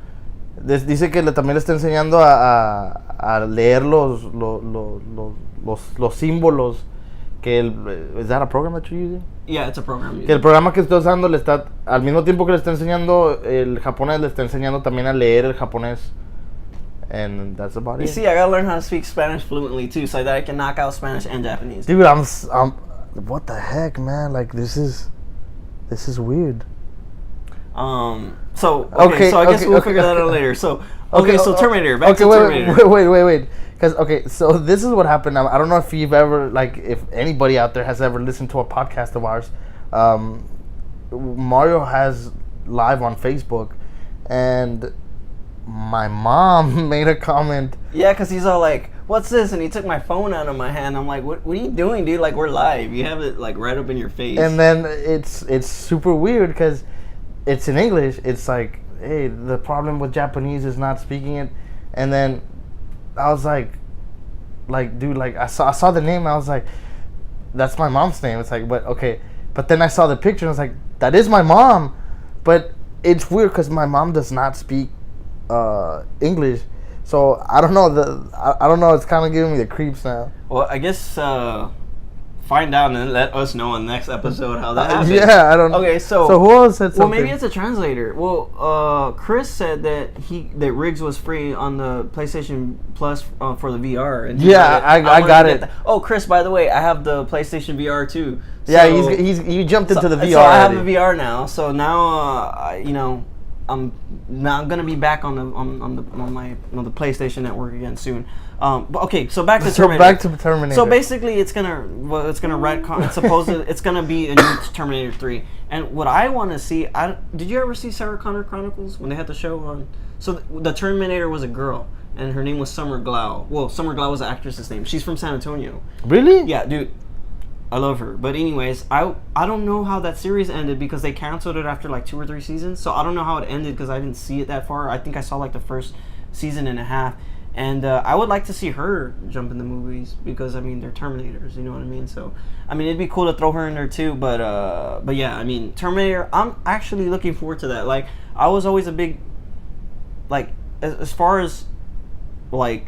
dice que también le está enseñando a leer los símbolos que is that a program that you're using? Yeah, it's a program. Que el programa que está usando le está al mismo tiempo que le está enseñando el japonés, le está enseñando también a leer el japonés. And that's about it. You see, I gotta learn how to speak Spanish fluently too, so that I can knock out Spanish and Japanese. Dude, I'm what the heck, man? Like this is weird. So I guess we'll figure that out later. So so Terminator. Back to Terminator. Wait. Because so this is what happened. Now, I don't know if you've ever if anybody out there has ever listened to a podcast of ours. Mario has live on Facebook, and my mom made a comment. Yeah, because he's all like, "What's this?" And he took my phone out of my hand. I'm like, "What are you doing, dude? Like we're live. You have it like right up in your face." And then it's super weird because it's in English. It's like, hey, the problem with Japanese is not speaking it. And then I was like, dude, like I saw the name. I was like, that's my mom's name. It's like, but okay. But then I saw the picture. And I was like, that is my mom. But it's weird because my mom does not speak English. So I don't know. I don't know. It's kind of giving me the creeps now. Well, I guess find out and then let us know on the next episode how that happened. Yeah, I don't know. Okay, so who else said something? well, maybe it's a translator. Well, Chris said that Riggs was free on the PlayStation Plus for the VR. And Yeah, I got it. Oh, Chris, by the way, I have the PlayStation VR too. Yeah, So- you jumped into the VR. So I have a already. VR now. So now, I'm gonna be back on the PlayStation Network again soon. But okay, so back to Terminator. back to Terminator. So basically, it's gonna retcon. It's supposed to. It's gonna be a new Terminator 3. And what I want to see, did you ever see Sarah Connor Chronicles when they had the show on? So the Terminator was a girl, and her name was Summer Glau. Well, Summer Glau was the actress's name. She's from San Antonio. Really? Yeah, dude. I love her. But anyways, I don't know how that series ended because they canceled it after like 2 or 3 seasons. So I don't know how it ended because I didn't see it that far. I think I saw like the first season and a half. And I would like to see her jump in the movies because, I mean, they're Terminators, you know what I mean? So, I mean, it'd be cool to throw her in there too. But yeah, I mean, Terminator, I'm actually looking forward to that. Like, I was always a big, like, as far as, like,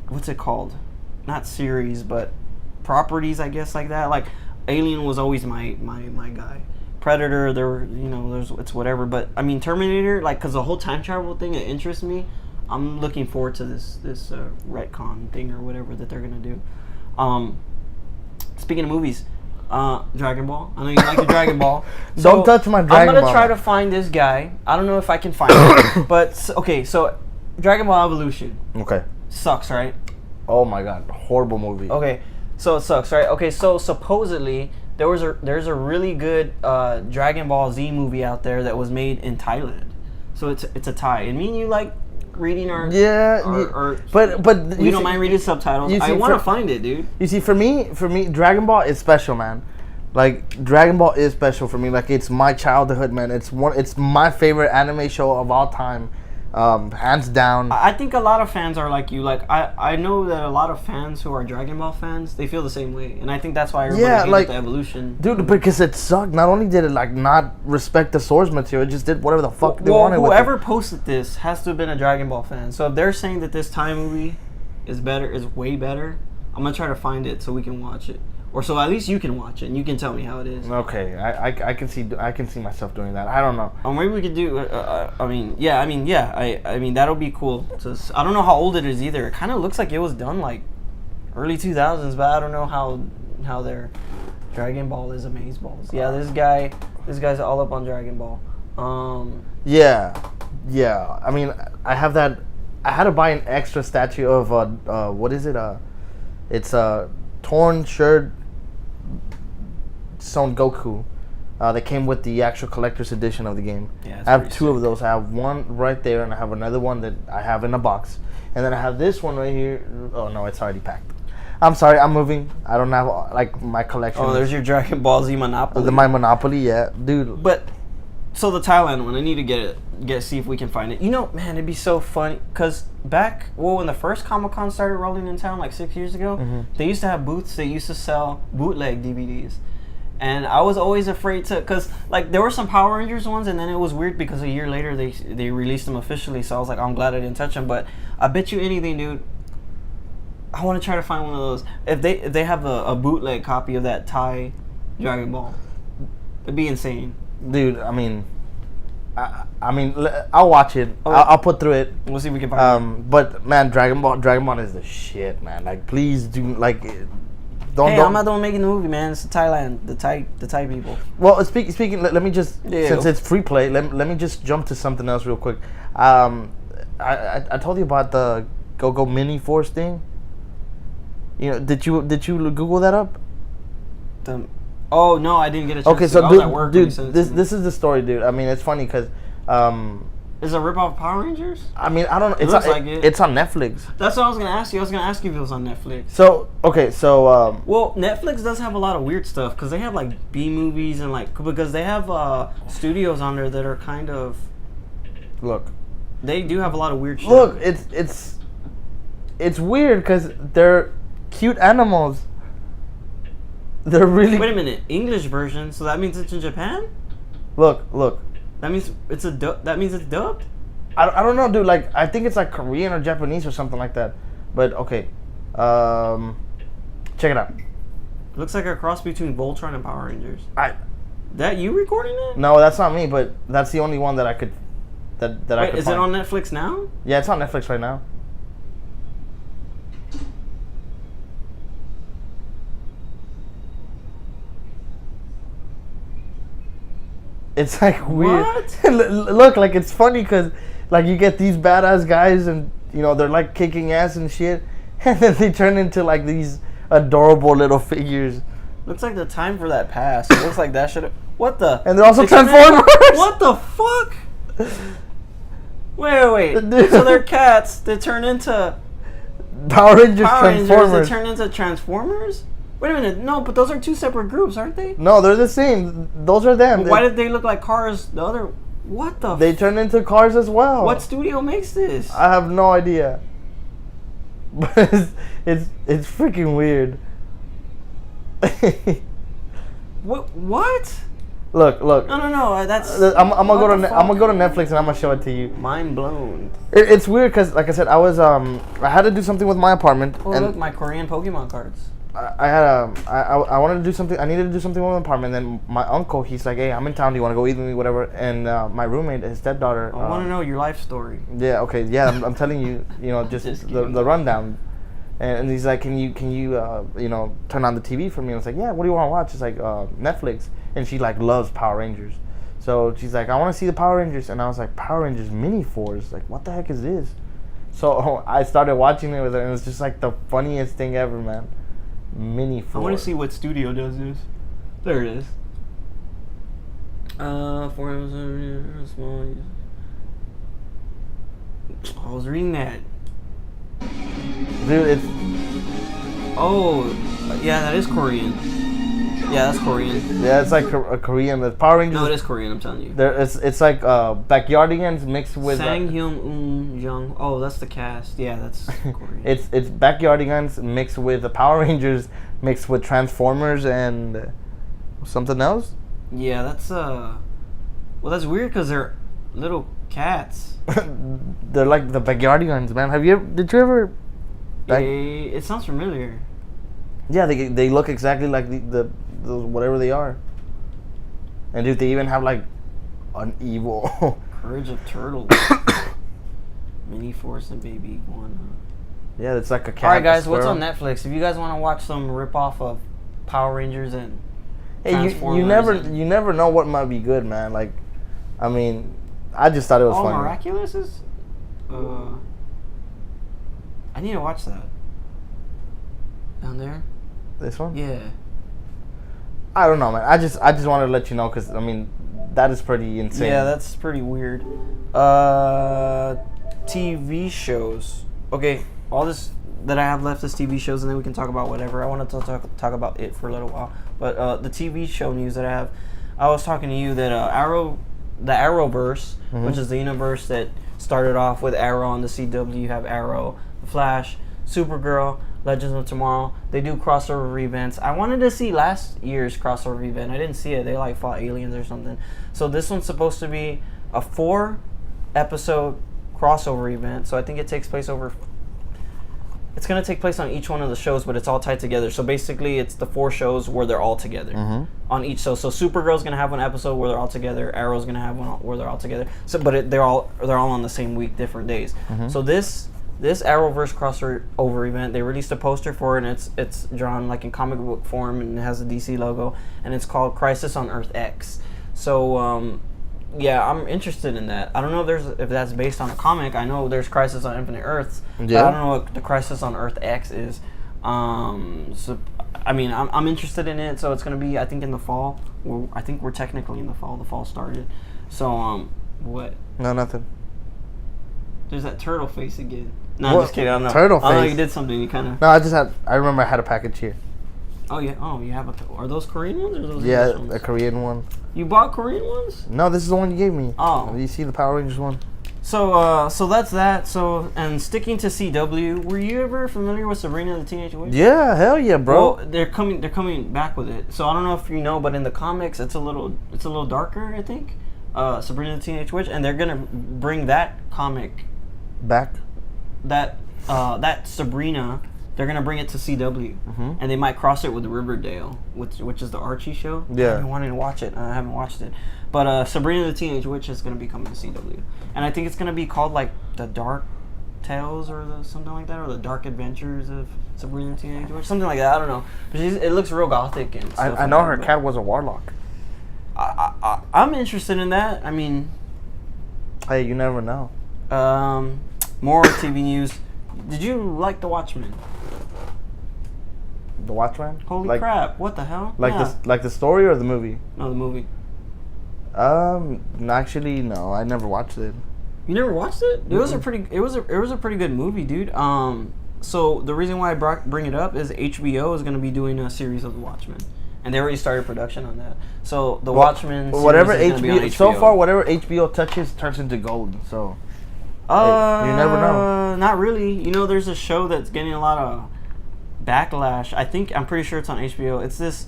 what's it called? Not series, but properties, I guess, like that. Like, Alien was always my guy. Predator, it's whatever. But, I mean, Terminator, like, because the whole time travel thing, it interests me. I'm looking forward to this retcon thing or whatever that they're gonna do. Speaking of movies, Dragon Ball. I know you like the Dragon Ball. Don't touch my Dragon I'm gonna Ball. try to find this guy. I don't know if I can find him, but okay. So, Dragon Ball Evolution Okay. sucks, right? Oh my god, horrible movie. Okay, so it sucks, right? Okay, so supposedly there's a really good Dragon Ball Z movie out there that was made in Thailand. So it's a Thai. And me and you like reading our but we don't mind reading subtitles. I want to find it, dude. You see, for me, Dragon Ball is special, man. Like, Dragon Ball is special for me. Like, it's my childhood, man. It's my favorite anime show of all time, hands down. I think a lot of fans are like you. Like, I know that a lot of fans who are Dragon Ball fans, they feel the same way, and I think that's why everybody hated the evolution. Dude, because it sucked. Not only did it like not respect the source material, it just did whatever the fuck they wanted. Whoever posted this has to have been a Dragon Ball fan. So if they're saying that this Thai movie is way better, I'm gonna try to find it so we can watch it. Or so at least you can watch it and you can tell me how it is. Okay, I can see myself doing that. I don't know. Or maybe we could do. I mean, that'll be cool. I don't know how old it is either. It kind of looks like it was done like early 2000s, but I don't know how their Dragon Ball is amazeballs. Yeah, this guy's all up on Dragon Ball. Yeah. I mean, I have that. I had to buy an extra statue of what is it? It's a torn shirt. Son Goku. That came with the actual collector's edition of the game. Yeah, I have 2 of those. I have one right there, and I have another one that I have in a box. And then I have this one right here. Oh no, it's already packed. I'm sorry, I'm moving. I don't have like my collection. Oh, there's your Dragon Ball Z Monopoly. My Monopoly, yeah, dude. But so the Thailand one, I need to see if we can find it. You know, man, it'd be so funny because when the first Comic-Con started rolling in town like 6 years ago, they used to have booths. They used to sell bootleg DVDs. And I was always afraid because like there were some Power Rangers ones, and then it was weird because a year later they released them officially. So I was like, I'm glad I didn't touch them. But I bet you anything, dude, I want to try to find one of those. If they have a bootleg copy of that Thai Dragon Ball, it'd be insane, dude. I mean, I'll watch it. Oh. I'll put through it. We'll see if we can find it. But man, Dragon Ball is the shit, man. Like, please do like. I'm not the one making the movie, man. It's Thailand, the Thai people. Well, speaking, let me just since it's free play, let me just jump to something else real quick. I told you about the Go Mini Force thing. You know, did you Google that up? Oh no, I didn't get a chance. Okay, so dude, this is the story, dude. I mean, it's funny because. Is it a ripoff of Power Rangers? I mean, I don't know. It's on Netflix. That's what I was gonna ask you. I was gonna ask you if it was on Netflix. So well, Netflix does have a lot of weird stuff because they have like B movies and because they have studios on there that are kind of. Look. They do have a lot of weird shit. Look, it's weird because they're cute animals. They're really. Wait a minute, English version. So that means it's in Japan. Look. That means it's dubbed? I don't know, dude. Like, I think it's like Korean or Japanese or something like that. But okay, check it out. Looks like a cross between Voltron and Power Rangers. I That you recording it? no, that's not me, but that's the only one that I could that I Wait, could is find. it on Netflix now? Yeah, it's on Netflix right now. It's like weird. What? Look, like it's funny because like you get these badass guys and you know they're like kicking ass and shit, and then they turn into like these adorable little figures. Looks like the time for that passed. It looks like that should have. What the? And they're also They turn into- Transformers. What the fuck? Wait. So they're cats. They turn into Power Rangers, Power Rangers. Transformers. They turn into Transformers. Wait a minute. No, but those are two separate groups, aren't they? No, they're the same. Those are them. But why did they look like cars? The other. What the? They turn into cars as well? What studio makes this? I have no idea. But it's freaking weird. What? Look. No. That's. I'm gonna what go to the I'm gonna fuck? go to Netflix and I'm gonna show it to you. Mind blown. It's weird because, like I said, I had to do something with my apartment, Oh, and look, my Korean Pokemon cards. I wanted to do something. I needed to do something with my apartment. And then my uncle, he's like, "Hey, I'm in town. Do you want to go eat with me? Whatever." And my roommate, his stepdaughter. I want to know your life story. Yeah. Okay. Yeah. I'm telling you. You know, just kidding. the rundown. And he's like, "Can you you know turn on the TV for me?" And I was like, "Yeah. What do you want to watch?" It's like Netflix. And she like loves Power Rangers. So she's like, "I want to see the Power Rangers." And I was like, "Power Rangers Mini Force? Like, what the heck is this?" So I started watching it with her, and it was just like the funniest thing ever, man. Mini Force. I want to see what studio does this. There it is. 4 small. I was reading that. Dude, it's Oh, yeah, that is Korean. Yeah, that's Korean. yeah, it's like a Korean. The Power Rangers. No, it is Korean. I'm telling you. There, it's like Backyardigans mixed with. Sang Hyun Jung. Oh, that's the cast. Yeah, that's Korean. It's Backyardigans mixed with the Power Rangers mixed with Transformers and something else. Yeah, that's well, that's weird because they're little cats. They're like the Backyardigans, man. Did you ever? It sounds familiar. Yeah, they look exactly like the whatever they are. And dude, they even have like an evil. Courage of Turtles. Mini Force and Baby Iguana. Yeah, it's like a cat. All right, guys, a what's squirrel. on Netflix? If you guys want to watch some ripoff of Power Rangers and Hey, Transformers you never know what might be good, man. Like, I mean, I just thought it was funny. Miraculous is. I need to watch that. Down there. This one? Yeah. I don't know, man. I just wanted to let you know because I mean, that is pretty insane. Yeah, that's pretty weird. TV shows. Okay, all this that I have left is TV shows, and then we can talk about whatever. I wanted to talk about it for a little while. But the TV show news that I have, I was talking to you that the Arrowverse, which is the universe that started off with Arrow on the CW. You have Arrow, The Flash, Supergirl, Legends of Tomorrow. They do crossover events. I wanted to see last year's crossover event. I didn't see it. They like fought aliens or something. So this one's supposed to be a 4-episode crossover event. So I think it takes place over. It's gonna take place on each one of the shows, but it's all tied together. So basically, it's the 4 shows where they're all together on each show. So Supergirl's gonna have one episode where they're all together. Arrow's gonna have one where they're all together. So, but they're all on the same week, different days. So this Arrowverse crossover event, they released a poster for it, and it's drawn like in comic book form, and it has a DC logo, and it's called Crisis on Earth X. So yeah, I'm interested in that. I don't know if that's based on a comic. I know there's Crisis on Infinite Earths. Yeah. But I don't know what the Crisis on Earth X is. So I mean, I'm interested in it. So it's gonna be, I think, in the fall. I think we're technically in the fall. The fall started. So what? No, nothing. There's that turtle face again. No, What? I'm just kidding. I don't know. Turtle I know face? you did something. You kind of. No, I remember I had a package here. Oh yeah. Oh, you have are those Korean ones or those Yeah, English ones? a Korean one. You bought Korean ones? No, this is the one you gave me. Oh. You see the Power Rangers one? So that's that. So, and sticking to CW, were you ever familiar with Sabrina the Teenage Witch? Yeah, hell yeah, bro. Well, they're coming back with it. So I don't know if you know, but in the comics, it's a little darker, I think. Sabrina the Teenage Witch, and they're gonna bring that comic, Back. that Sabrina they're gonna bring it to CW, and they might cross it with Riverdale, which is the Archie show. Yeah. I've been wanting to watch it. I haven't watched it, but Sabrina the Teenage Witch is gonna be coming to CW, and I think it's gonna be called like the Dark Tales or something like that, or the Dark Adventures of Sabrina the Teenage Witch, something like that. I don't know, but it looks real gothic and stuff. I know her cat was a warlock. I'm interested in that. I mean, hey, you never know. More TV news. Did you like The Watchmen? The Watchman? Holy crap! What the hell? Like the story or the movie? No, the movie. Actually, no. I never watched it. You never watched it? It was a pretty. It was a pretty good movie, dude. So the reason why I bring it up is HBO is going to be doing a series of The Watchmen, and they already started production on that. So The Watchmen. Whatever series is gonna be on HBO. So HBO. far, whatever HBO touches turns into gold. So. You never know. Not really. You know, there's a show that's getting a lot of backlash. I'm pretty sure it's on HBO. It's this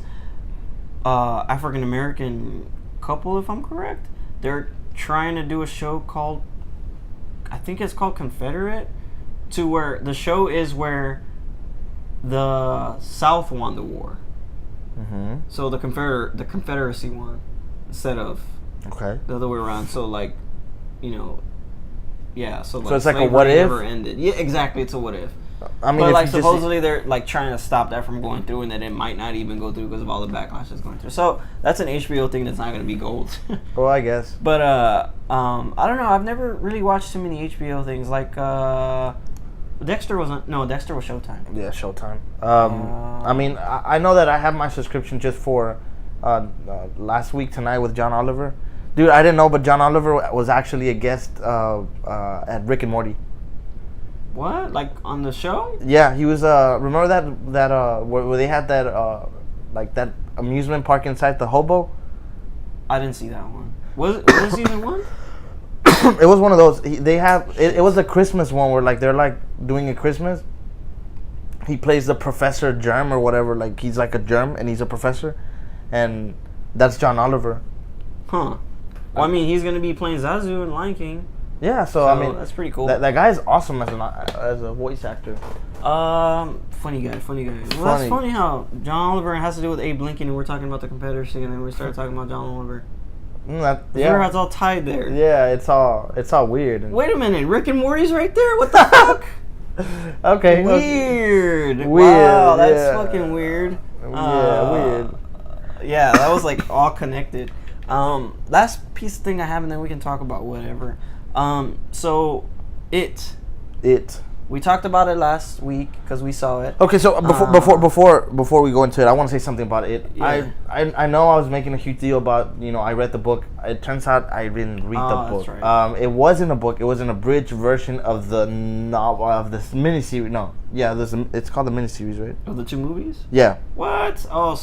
African American couple, if I'm correct. They're trying to do a show called, I think it's called Confederate, to where the show is where the South won the war. Mm-hmm. So the Confederacy won instead of the other way around. So like, you know. Yeah, so it's like a what if? Never ended. Yeah, exactly. It's a what if. I mean, but like supposedly they're like trying to stop that from going through, and that it might not even go through because of all the backlash that's going through. So that's an HBO thing that's not going to be gold. Well, I guess. But I don't know. I've never really watched too many HBO things. Like Dexter wasn't. No, Dexter was Showtime. Yeah, Showtime. I mean, I know that I have my subscription just for Last Week Tonight with John Oliver. Dude, I didn't know, but John Oliver was actually a guest at Rick and Morty. What? Like on the show? Yeah, he was. Remember that where they had that like that amusement park inside the hobo? I didn't see that one. Was it season 1? It was one of those. It was a Christmas one where like they're like doing a Christmas. He plays the Professor Germ or whatever. Like he's like a germ and he's a professor, and that's John Oliver. Huh. Well, I mean, he's going to be playing Zazu in Lion King. Yeah, so I mean, that's pretty cool. That guy is awesome as a voice actor. Funny guy. Well, that's funny how John Oliver has to do with Abe Lincoln, and we're talking about the Confederacy, and then we started talking about John Oliver. Yeah, It's all tied there. Yeah, it's all weird. Wait a minute, Rick and Morty's right there. What the fuck? Okay. Weird. Weird. Wow, that's fucking weird. Weird. Yeah, that was like all connected. Last piece of thing I have, and then we can talk about whatever. So it. We talked about it last week because we saw it. Okay, so before we go into it, I want to say something about it. Yeah. I know I was making a huge deal about, I read the book. It turns out I didn't read the book. That's right. It wasn't a book. It was an abridged version of the novel of this miniseries. No, yeah, it's called the miniseries, right? Of the 2 movies? Yeah. What? Oh,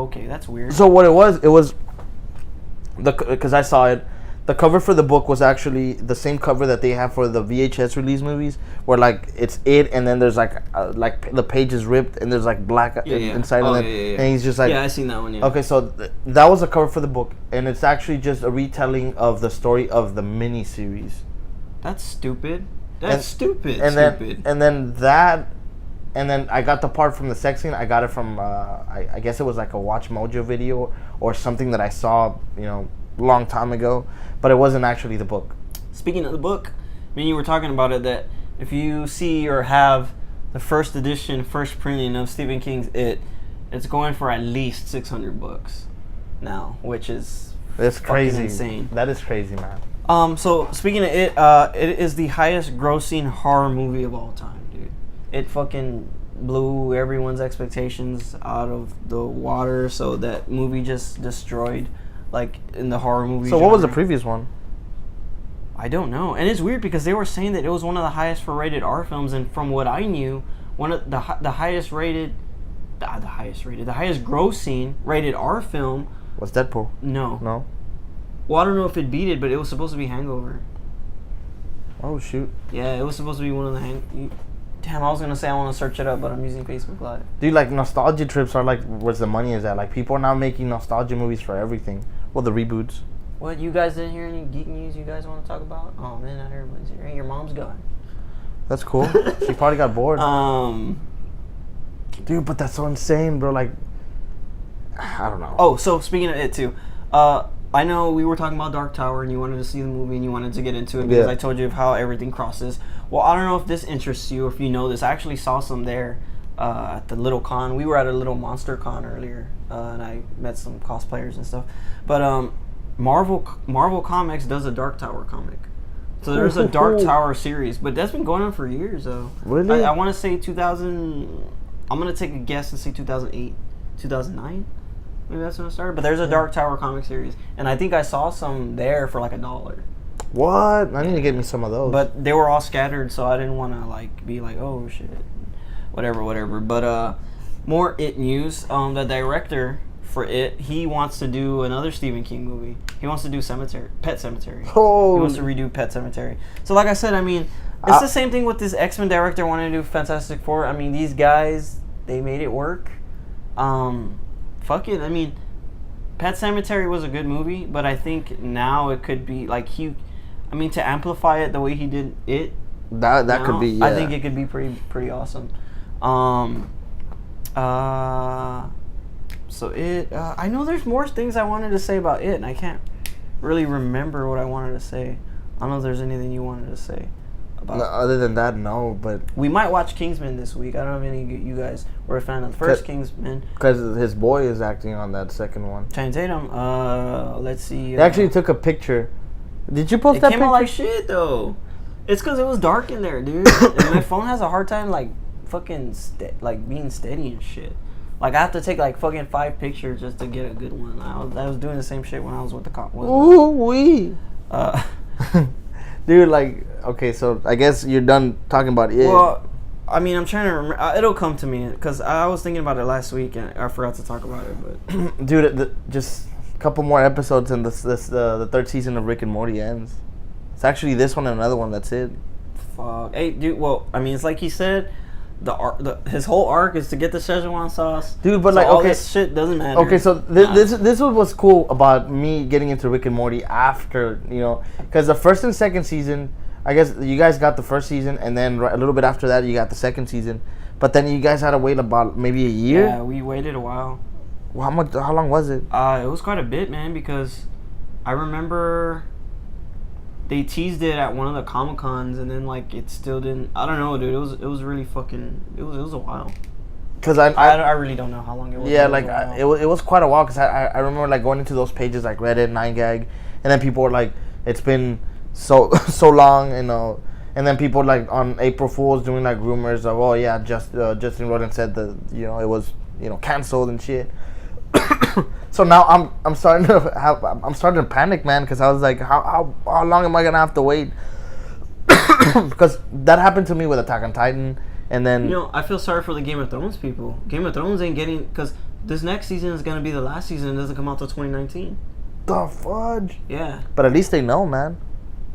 okay, that's weird. So what it was because I saw it. The cover for the book was actually the same cover that they have for the VHS release movies, where like it's it, and then there's like the page is ripped, and there's like black inside, and he's just like, I seen that one. Yeah. Okay, so that was the cover for the book, and it's actually just a retelling of the story of the miniseries. That's stupid. That's stupid. And then I got the part from the sex scene. I got it from I guess it was like a Watch Mojo video or something that I saw, long time ago, but it wasn't actually the book. Speaking of the book, you were talking about it, that if you see or have the first printing of Stephen King's it's going for at least $600 now, which is crazy. Insane. That is crazy, man. So speaking of it is the highest grossing horror movie of all time, dude. It fucking blew everyone's expectations out of the water, so that movie just destroyed, like, in the horror movie. So genre. What was the previous one? I don't know. And it's weird because they were saying that it was one of the highest for rated R films, and from what I knew, one of the highest grossing rated R film was Deadpool. No. Well, I don't know if it beat it, but it was supposed to be Hangover. Oh shoot. Yeah, it was supposed to be one of the Damn, I was gonna say I want to search it up, but I'm using Facebook Live. Dude, like, nostalgia trips are like where the money is at. Like, people are now making nostalgia movies for everything. Well, the reboots. What, you guys didn't hear any geek news you guys want to talk about? Oh man, not everybody's here. Hey, your mom's gone. That's cool. She probably got bored. Dude, but that's so insane, bro. Like, I don't know. Oh, so speaking of it too, I know we were talking about Dark Tower and you wanted to see the movie and you wanted to get into it because Yeah. I told you of how everything crosses. Well, I don't know if this interests you or if you know this. I actually saw some there at the little con. We were at a little monster con earlier, and I met some cosplayers and stuff. But Marvel Comics does a Dark Tower comic. So there's a Dark Tower series, but that's been going on for years though. Really? I want to say 2000. I'm gonna take a guess and say 2008, 2009. Maybe that's when it started. But there's a Dark Tower comic series, and I think I saw some there for like $1. What? I need to get me some of those. But they were all scattered, so I didn't want to like be like, oh shit, whatever. But more It news. The director for It, he wants to do another Stephen King movie. He wants to do Pet Cemetery. Oh. He wants to redo Pet Cemetery. So like I said, I mean, it's the same thing with this X-Men director wanting to do Fantastic Four. I mean, these guys, they made it work. Fuck it. I mean, Pet Cemetery was a good movie, but I think now it could be like to amplify it the way he did it. that could be. Yeah. I think it could be pretty awesome. So It. I know there's more things I wanted to say about It, and I can't really remember what I wanted to say. I don't know if there's anything you wanted to say about No, other than that, no. But We might watch Kingsman this week. I don't know if any of you guys were a fan of the first Kingsman. because his boy is acting on that second one. Channing Tatum. Let's see. They actually took a picture. Did you post It that came picture? out like shit though. It's because it was dark in there, dude. And my phone has a hard time like fucking being steady and shit. Like I have to take like fucking 5 pictures just to get a good one. I was doing the same shit when I was with the cop. Ooh wee. Uh, Dude, like, okay, so I guess you're done talking about It. well, I mean, I'm trying to remember. It'll come to me because I was thinking about it last week and I forgot to talk about it. But Dude, just a couple more episodes and the third season of Rick and Morty ends. It's actually this one and another one. That's it. fuck, hey, dude. Well, I mean, it's like he said. His whole arc is to get the Szechuan sauce. Dude, but so like, all okay, this shit doesn't matter. okay, so this was what's cool about me getting into Rick and Morty after, because the first and second season, I guess you guys got the first season, and then a little bit after that, you got the second season. But then you guys had to wait about maybe a year. Yeah, we waited a while. Well, how long was it? It was quite a bit, man, because I remember they teased it at one of the Comic Cons, and then like it still didn't. I don't know, dude. It was really fucking. It was a while. Because I really don't know how long it was. yeah, It was like a while. it was quite a while. Because I remember like going into those pages like Reddit, 9gag, and then people were like, it's been so long, and then people like on April Fools doing like rumors of, oh yeah, Justin Roiland said that it was canceled and shit. So now I'm starting to panic, man, because I was like, how long am I gonna have to wait? Because that happened to me with Attack on Titan, and then I feel sorry for the Game of Thrones people. Game of Thrones ain't getting, because this next season is gonna be the last season. It doesn't come out till 2019. the fudge. Yeah, But at least they know, man.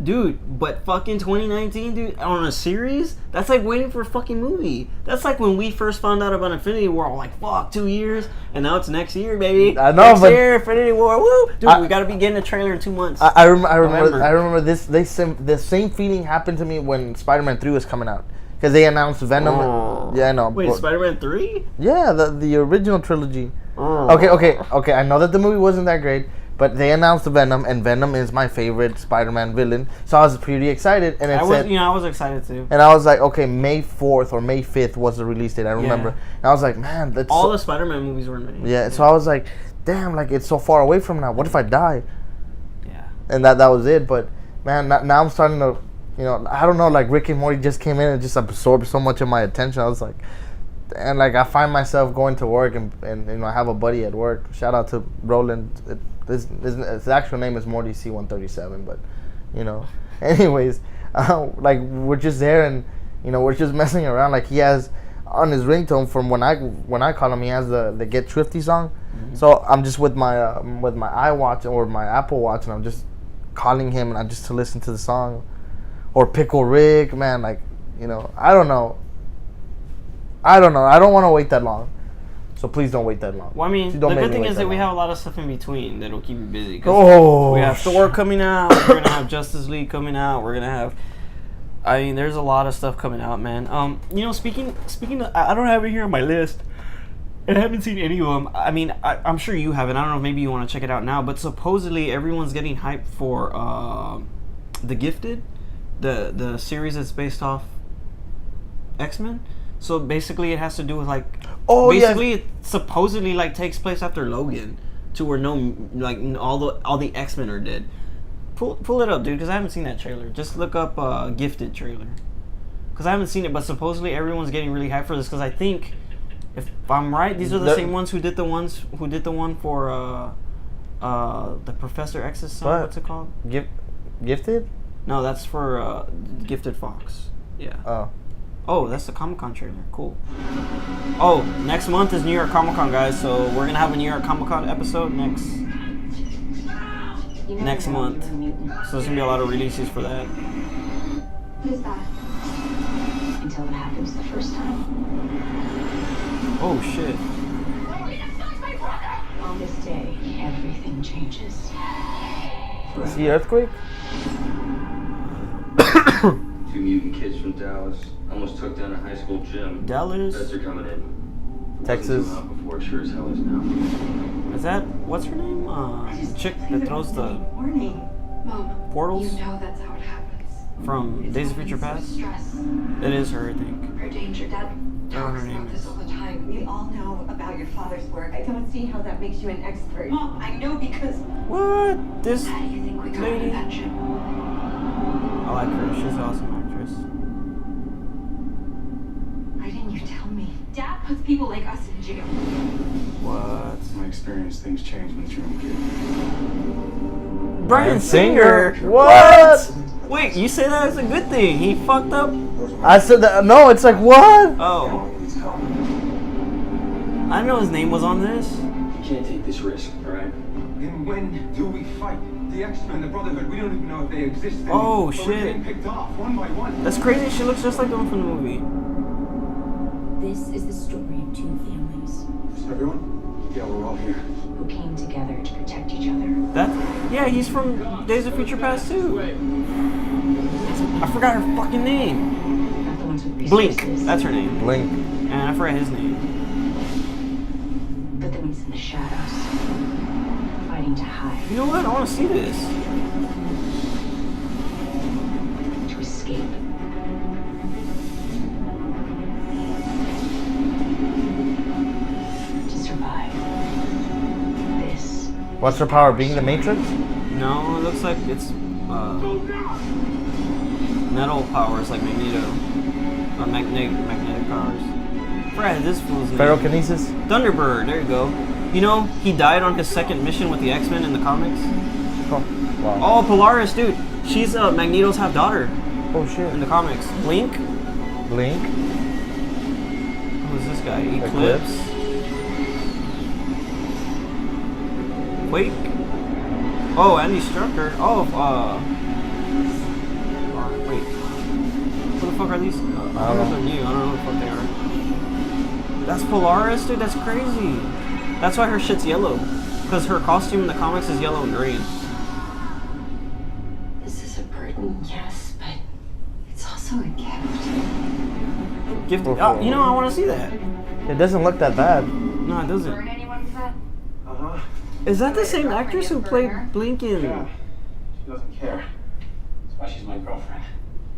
dude. But fucking 2019, dude, on a series, that's like waiting for a fucking movie. That's like when we first found out about Infinity War. We're like, fuck, 2 years, and now it's next year, baby. I know, next but year, Infinity War, woo, dude. We gotta be getting a trailer in 2 months. I remember November. this. The same feeling happened to me when Spider-Man 3 was coming out, because they announced Venom. Oh. Yeah, I know. Wait, but- Spider-Man 3? Yeah, the original trilogy. Oh. Okay. I know that the movie wasn't that great, but they announced Venom, and Venom is my favorite Spider-Man villain, so I was pretty excited. And I was excited too. and I was like, okay, May 4th or May 5th was the release date. I remember, and I was like, man, that's All the Spider-Man movies were in May. yeah. So I was like, damn, like it's so far away from now. What if I die? Yeah. And that was it. But man, now I'm starting to, I don't know, like Rick and Morty just came in and just absorbed so much of my attention. I was like, and like I find myself going to work and I have a buddy at work. Shout out to Roland. His actual name is Morty C137, but anyways, like we're just there and we're just messing around. Like he has on his ringtone from when I call him, he has the Get Thrifty song. Mm-hmm. So I'm just with my iWatch or my Apple Watch, and I'm just calling him, and I just to listen to the song, or Pickle Rick, man. Like I don't know. I don't want to wait that long. So please don't wait that long. Well, I mean, the Don't make good me thing wait is that that we long. have a lot of stuff in between that'll keep you busy. 'Cause Oh, we have Thor coming out. We're gonna have Justice League coming out. We're gonna have. I mean, there's a lot of stuff coming out, man. Speaking of, I don't have it here on my list, I haven't seen any of them. I mean, I'm sure you haven't. I don't know. Maybe you want to check it out now. But supposedly everyone's getting hyped for The Gifted, the series that's based off X-Men. So basically, it has to do with like. Oh, basically, it supposedly like takes place after Logan, to where all the X-Men are dead. Pull it up, dude, because I haven't seen that trailer. Just look up Gifted trailer, because I haven't seen it. But supposedly everyone's getting really hyped for this, because I think, if I'm right, these are the same ones who did the one for the Professor X's son. What? What's it called? Gifted? No, that's for Gifted Fox. Yeah. Oh, that's the Comic-Con trailer. Cool. Oh, next month is New York Comic-Con, guys. So we're gonna have a New York Comic-Con episode next month. So there's gonna be a lot of releases for that. Who's that? Until it happens the first time. Oh shit. On this day, everything changes. See earthquake? Two mutant kids from Dallas almost took down a high school gym. Dallas? Beds are coming in. Texas. Wasn't too hot before, it sure as hell is now. Is that, what's her name? Chick that throws the Warning. Mom, portals you know that's how it happens. from Days of Future Past? Stress. It is her, I think. Her danger. Dad Oh, talks her name about this is. all the time. We all know about your father's work. I don't see how that makes you an expert. Mom, I know because. What? This How do you think we got lady? into that gym? I like her. She's an awesome actress. Why didn't you tell me? Dad puts people like us in jail. What? In my experience, things change when you're a kid. Bryan Singer. What? Wait, you say that as a good thing. He fucked up? I said that. No, it's like what? Oh. I didn't know his name was on this. You can't take this risk, alright? And when do we fight? The X-Men, the Brotherhood, we don't even know if they exist anymore. Oh, But shit. we're getting picked off one by one. That's crazy. She looks just like the one from the movie. This is the story of two families Is everyone? Yeah, we're all here. who came together to protect each other. Yeah, he's from Days of Future Past too. I forgot her fucking name. Not the ones with Blink. resources, That's her name. Blink. And I forgot his name. but the ones in the shadows, fighting to hide, You know what? I want to see this. to escape. To survive. This What's her power? Being the Matrix? No, it looks like it's metal powers, like Magneto. Or magnetic powers. Fred, this fool's name. Ferrokinesis? Thunderbird, there you go. You know, he died on his second mission with the X-Men in the comics. Oh, wow. Oh, Polaris, dude. She's Magneto's half-daughter Oh shit. in the comics. Blink? Blink? Who's this guy? Eclipse? Quake? Oh, Andy Strucker. Oh, wait. Who the fuck are these? I don't know. know. They're new. I don't know who the fuck they are. That's Polaris, dude. That's crazy. That's why her shit's yellow. Because her costume in the comics is yellow and green. This is a burden, yes, but it's also a gift. Gifted. You know, I want to see that. It doesn't look that bad. No, it doesn't. Burn anyone for that? Uh-huh. Is that the same actress who played Blink in? Yeah. She doesn't care. That's why she's my girlfriend.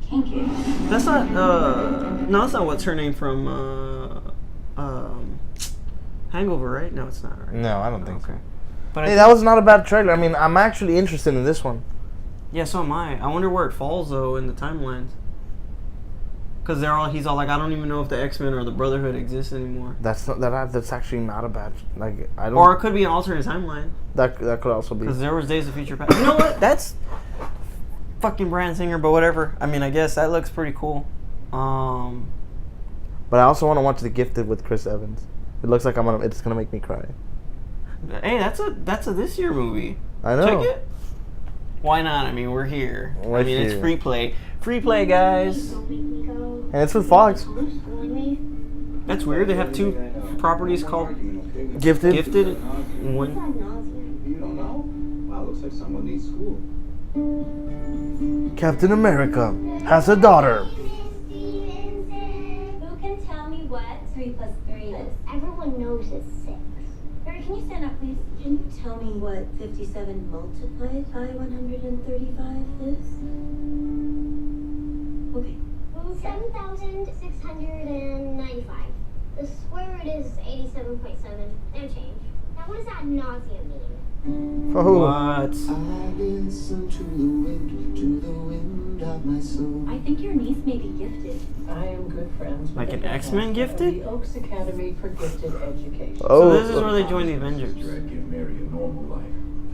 Kinky. That's not, no, that's not what's her name from, Hangover, right? No, it's not, right? No, I don't think so. Okay. But Hey, I that was not a bad trailer. I mean, I'm actually interested in this one. yeah, so am I. I wonder where it falls, though, in the timelines. Because he's all like, I don't even know if the X-Men or the Brotherhood exists anymore. That's not that's actually not a bad. Like I don't. Or it could be an alternate timeline. that could also be. Because there was Days of Future Past. You know what? That's fucking Bryan Singer, but whatever. I mean, I guess that looks pretty cool. But I also want to watch The Gifted with Chris Evans. It looks like it's gonna make me cry. Hey, that's a this year movie. I know. Check it. Why not? I mean, we're here. We're I mean, it's here. free play. Free play, guys. And it's with Fox. That's weird. They have two properties called Gifted. Gifted. and one. You don't know? Wow, looks like someone needs school. Captain America has a daughter. Who can tell me what 3 + 3 this. Everyone knows it's 6. Barry, can you stand up, please? Can you tell me what 57 multiplied by 135 is? Okay. 7,695. The square root is 87.7 and change. Now what does that nausea mean? What? I listen to the wind of my soul. I think your niece may be gifted. I am good friends with Like an the X-Men headmaster of gifted? the Oaks Academy for Gifted Education. So this is where they join the Avengers. I'd give Mary a normal life.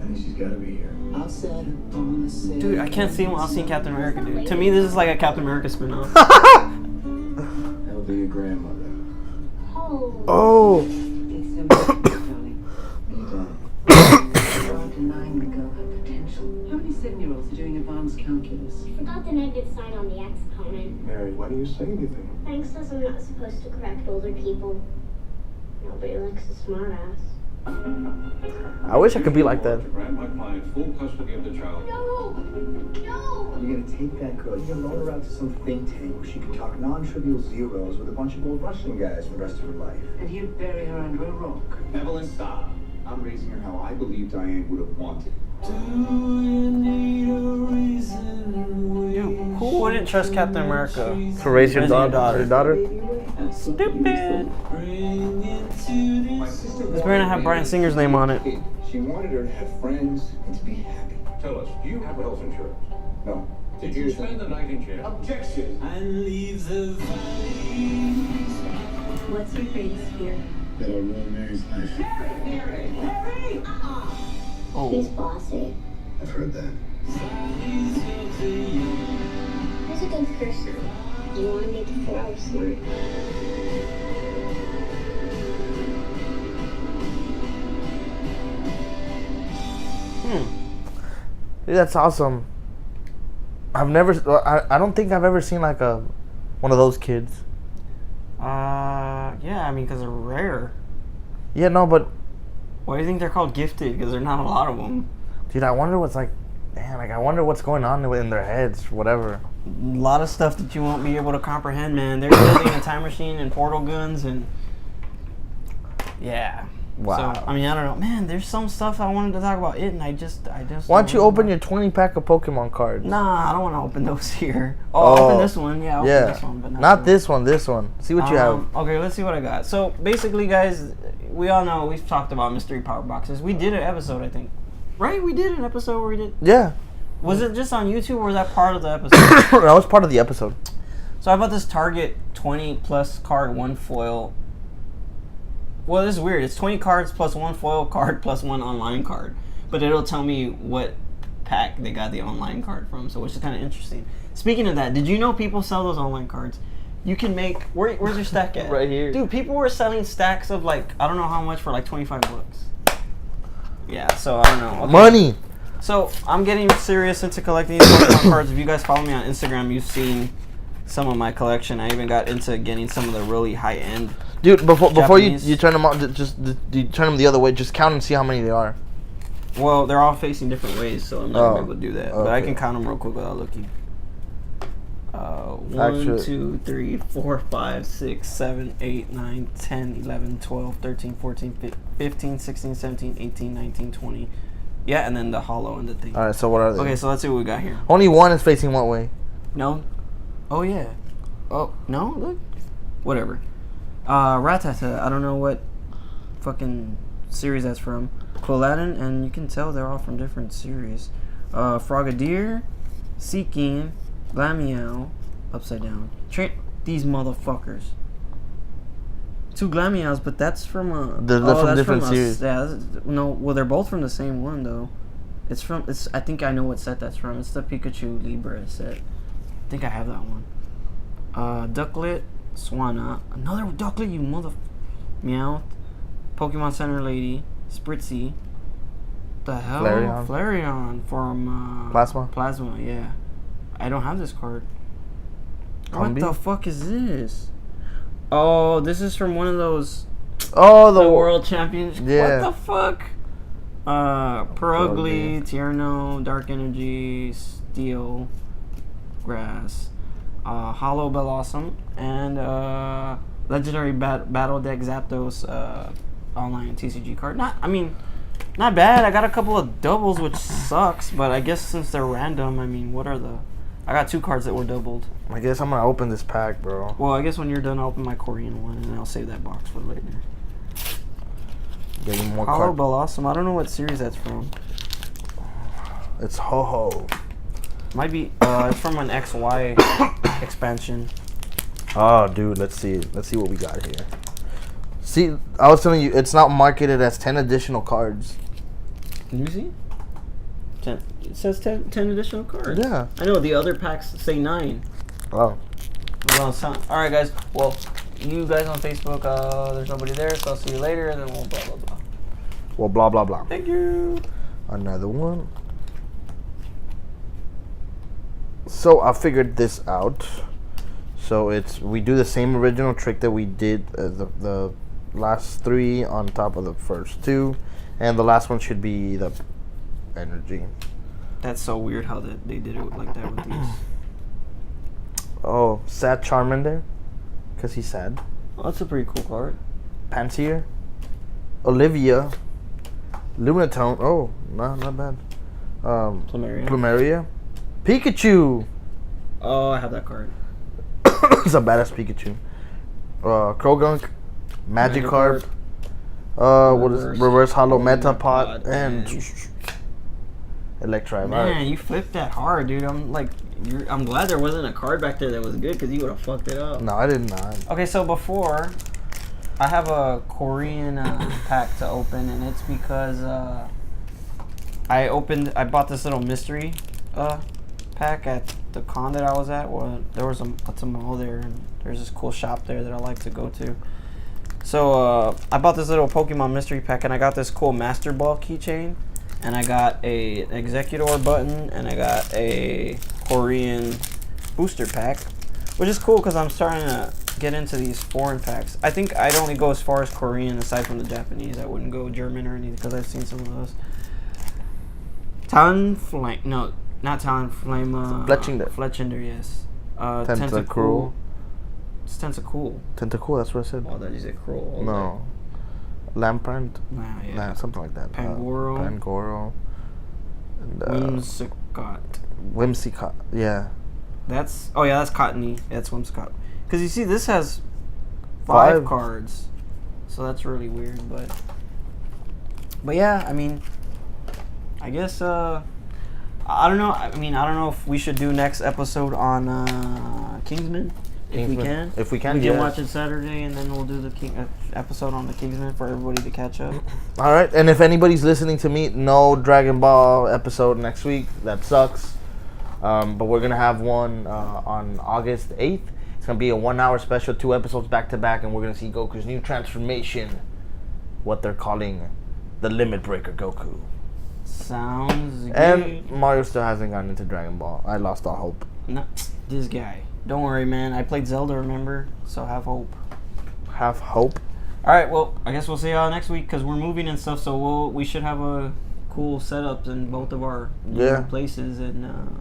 I think she's gotta be here. I'll set up on the Dude, I can't see him while seeing Captain America, dude. To me, this is like a Captain America spin-off. That'll be your grandmother. Oh. It's so much, darling. Anytime. You are denying the girl her potential. How many 7-year-olds are doing advanced calculus? Forgot the negative sign on the exponent. Mary, why do you say anything? Frank says I'm not supposed to correct older people. Nobody likes a smartass. I wish I could be like that. To grant my client full custody of the child. No! No! You're gonna take that girl, you're gonna loan her out to some think tank where she can talk non-trivial zeros with a bunch of old Russian guys for the rest of her life. And you'd bury her under a rock. Evelyn, stop. I'm raising her how I believe Diane would have wanted. Dude, who wouldn't trust Captain America? To raise your Raising your daughter. Stupid. My sister This better not have Bryan Singer's name on it. She wanted her to have friends and to be happy. Tell us, do you have health insurance? No. Did you spend the night in jail? Objection. What's your greatest fear? That I ruined Mary's life. Oh. He's bossy. I've heard that. He's a good person. You want me to throw smart. Dude, that's awesome. I don't think I've ever seen like one of those kids. Yeah, I mean, because they're rare. Yeah, no, but Why do you think they're called gifted? Because there's not a lot of them. dude, I wonder what's like. Man, like I wonder what's going on in their heads, whatever. A lot of stuff that you won't be able to comprehend, man. They're building a time machine and portal guns and yeah. Wow. So I mean, I don't know, man. There's some stuff I wanted to talk about it, and I just. Why don't you open your 20-pack of Pokemon cards? Nah, I don't want to open those here. Oh, open this one. Yeah, open this one, but not this one. This one. See what you have. Okay, let's see what I got. So basically, guys, we all know we've talked about mystery power boxes. We did an episode, I think. Right? We did an episode where we did. Yeah. Was it just on YouTube or was that part of the episode? That was part of the episode. So I bought this Target 20 plus card, one foil. Well, this is weird. It's 20 cards plus one foil card plus one online card. But it'll tell me what pack they got the online card from, so which is kind of interesting. Speaking of that, did you know people sell those online cards? You can make... where's your stack at? Right here. Dude, people were selling stacks of like, I don't know how much, for like 25 bucks. Yeah, so I don't know. Okay. Money! So, I'm getting serious into collecting these Pokemon cards. If you guys follow me on Instagram, you've seen some of my collection. I even got into getting some of the really high-end. Dude, before you Japanese. turn them out, you turn them the other way. Just count and see how many they are. Well, they're all facing different ways, so I'm not going to be able to do that. But I okay. can count them real quick without looking. 1, Actually- 2, 3, 4, 5, 6, 7, 8, 9, 10, 11, 12, 13, 14, 15, 16, 17, 18, 19, 20. Yeah, and then the hollow and the thing. Alright, so what are they? Okay, so let's see what we got here. Only one is facing what way? No? Oh, yeah. Oh, no? Look. Whatever. Rattata. I don't know what fucking series that's from. Quilladin, and you can tell they're all from different series. Frogadier, Seeking, Glameow, upside down. These motherfuckers. 2 Glameows, but that's from a... They're from different series. Yeah, no, well, they're both from the same one, though. I think I know what set that's from. It's the Pikachu Libre set. I think I have that one. Ducklet, Swanna. Another Ducklet, you mother... Meowth. Pokemon Center Lady. Spritzy. The hell? Flareon. Flareon from... Plasma? Plasma, yeah. I don't have this card. Combi? What the fuck is this? Oh, this is from one of those... Oh, the World Champions. Yeah. What the fuck? Perugly, Tierno, Dark Energy, Steel, Grass, Hollow Bellossom, and Legendary Battle Deck Zapdos online TCG card. Not bad. I got a couple of doubles, which sucks, but I guess since they're random, I mean, what are the... I got 2 cards that were doubled. I guess I'm gonna open this pack, bro. Well, I guess when you're done, I'll open my Korean one, and then I'll save that box for later. Getting more Hollow cards. Bell Awesome. I don't know what series that's from. It's Ho-Ho. Might be... it's from an XY expansion. Oh, dude, let's see. Let's see what we got here. See, I was telling you, it's not marketed as 10 additional cards. Can you see? 10. It says 10 additional cards. Yeah. I know, the other packs say 9. Oh. Alright, guys. Well, you guys on Facebook, there's nobody there, so I'll see you later, and then we'll blah, blah, blah. Well, blah, blah, blah. Thank you. Another one. So, I figured this out. So, we do the same original trick that we did the last 3 on top of the first 2. And the last one should be the energy. That's so weird how they did it like that with these. Oh, sad Charmander. Because he's sad. Oh, that's a pretty cool card. Panseer. Olivia. Lunatone. Oh, not bad. Plumeria. Pikachu. Oh, I have that card. It's a badass Pikachu. Krogunk. Magikarp. What is it? Reverse Hollow Metapod. And Electrive. Man, you flipped that hard, dude. I'm glad there wasn't a card back there that was good, because you would have fucked it up. No, I did not. Okay, so before, I have a Korean pack to open, and it's because I bought this little mystery pack at the con that I was at. Well, there was a mall there, and there's this cool shop there that I like to go to. So I bought this little Pokemon mystery pack, and I got this cool Master Ball keychain, and I got an Executor button, and I got a Korean booster pack, which is cool because I'm starting to get into these foreign packs. I think I'd only go as far as Korean aside from the Japanese. I wouldn't go German or anything because I've seen some of those. Talonflame, no, not Talonflame. Fletchinder, yes. Tentacruel. It's Tentacool. Tentacool, that's what I said. Oh, that you said Cruel. No. Lamprant? Yeah. Something like that. Pangoro. And, Whimsicott, yeah. That's Cottony. That's Whimsicott. Because you see, this has 5 cards. So that's really weird, but yeah, I mean, I guess, I don't know. I don't know if we should do next episode on Kingsman. If we can, we can watch it Saturday, and then we'll do the episode on the Kingsman for everybody to catch up. All right, and if anybody's listening to me, no Dragon Ball episode next week. That sucks. But we're gonna have one on August 8th. It's gonna be a 1-hour special, 2 episodes back to back, and we're gonna see Goku's new transformation, what they're calling the Limit Breaker Goku. Sounds good. And Mario still hasn't gotten into Dragon Ball. I lost all hope. No, this guy. Don't worry, man. I played Zelda, remember? So have hope. Have hope? Alright, well, I guess we'll see y'all next week because we're moving and stuff, so we should have a cool setups in both of our places. And,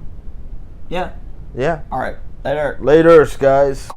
yeah. Yeah. Alright, later. Laters, guys.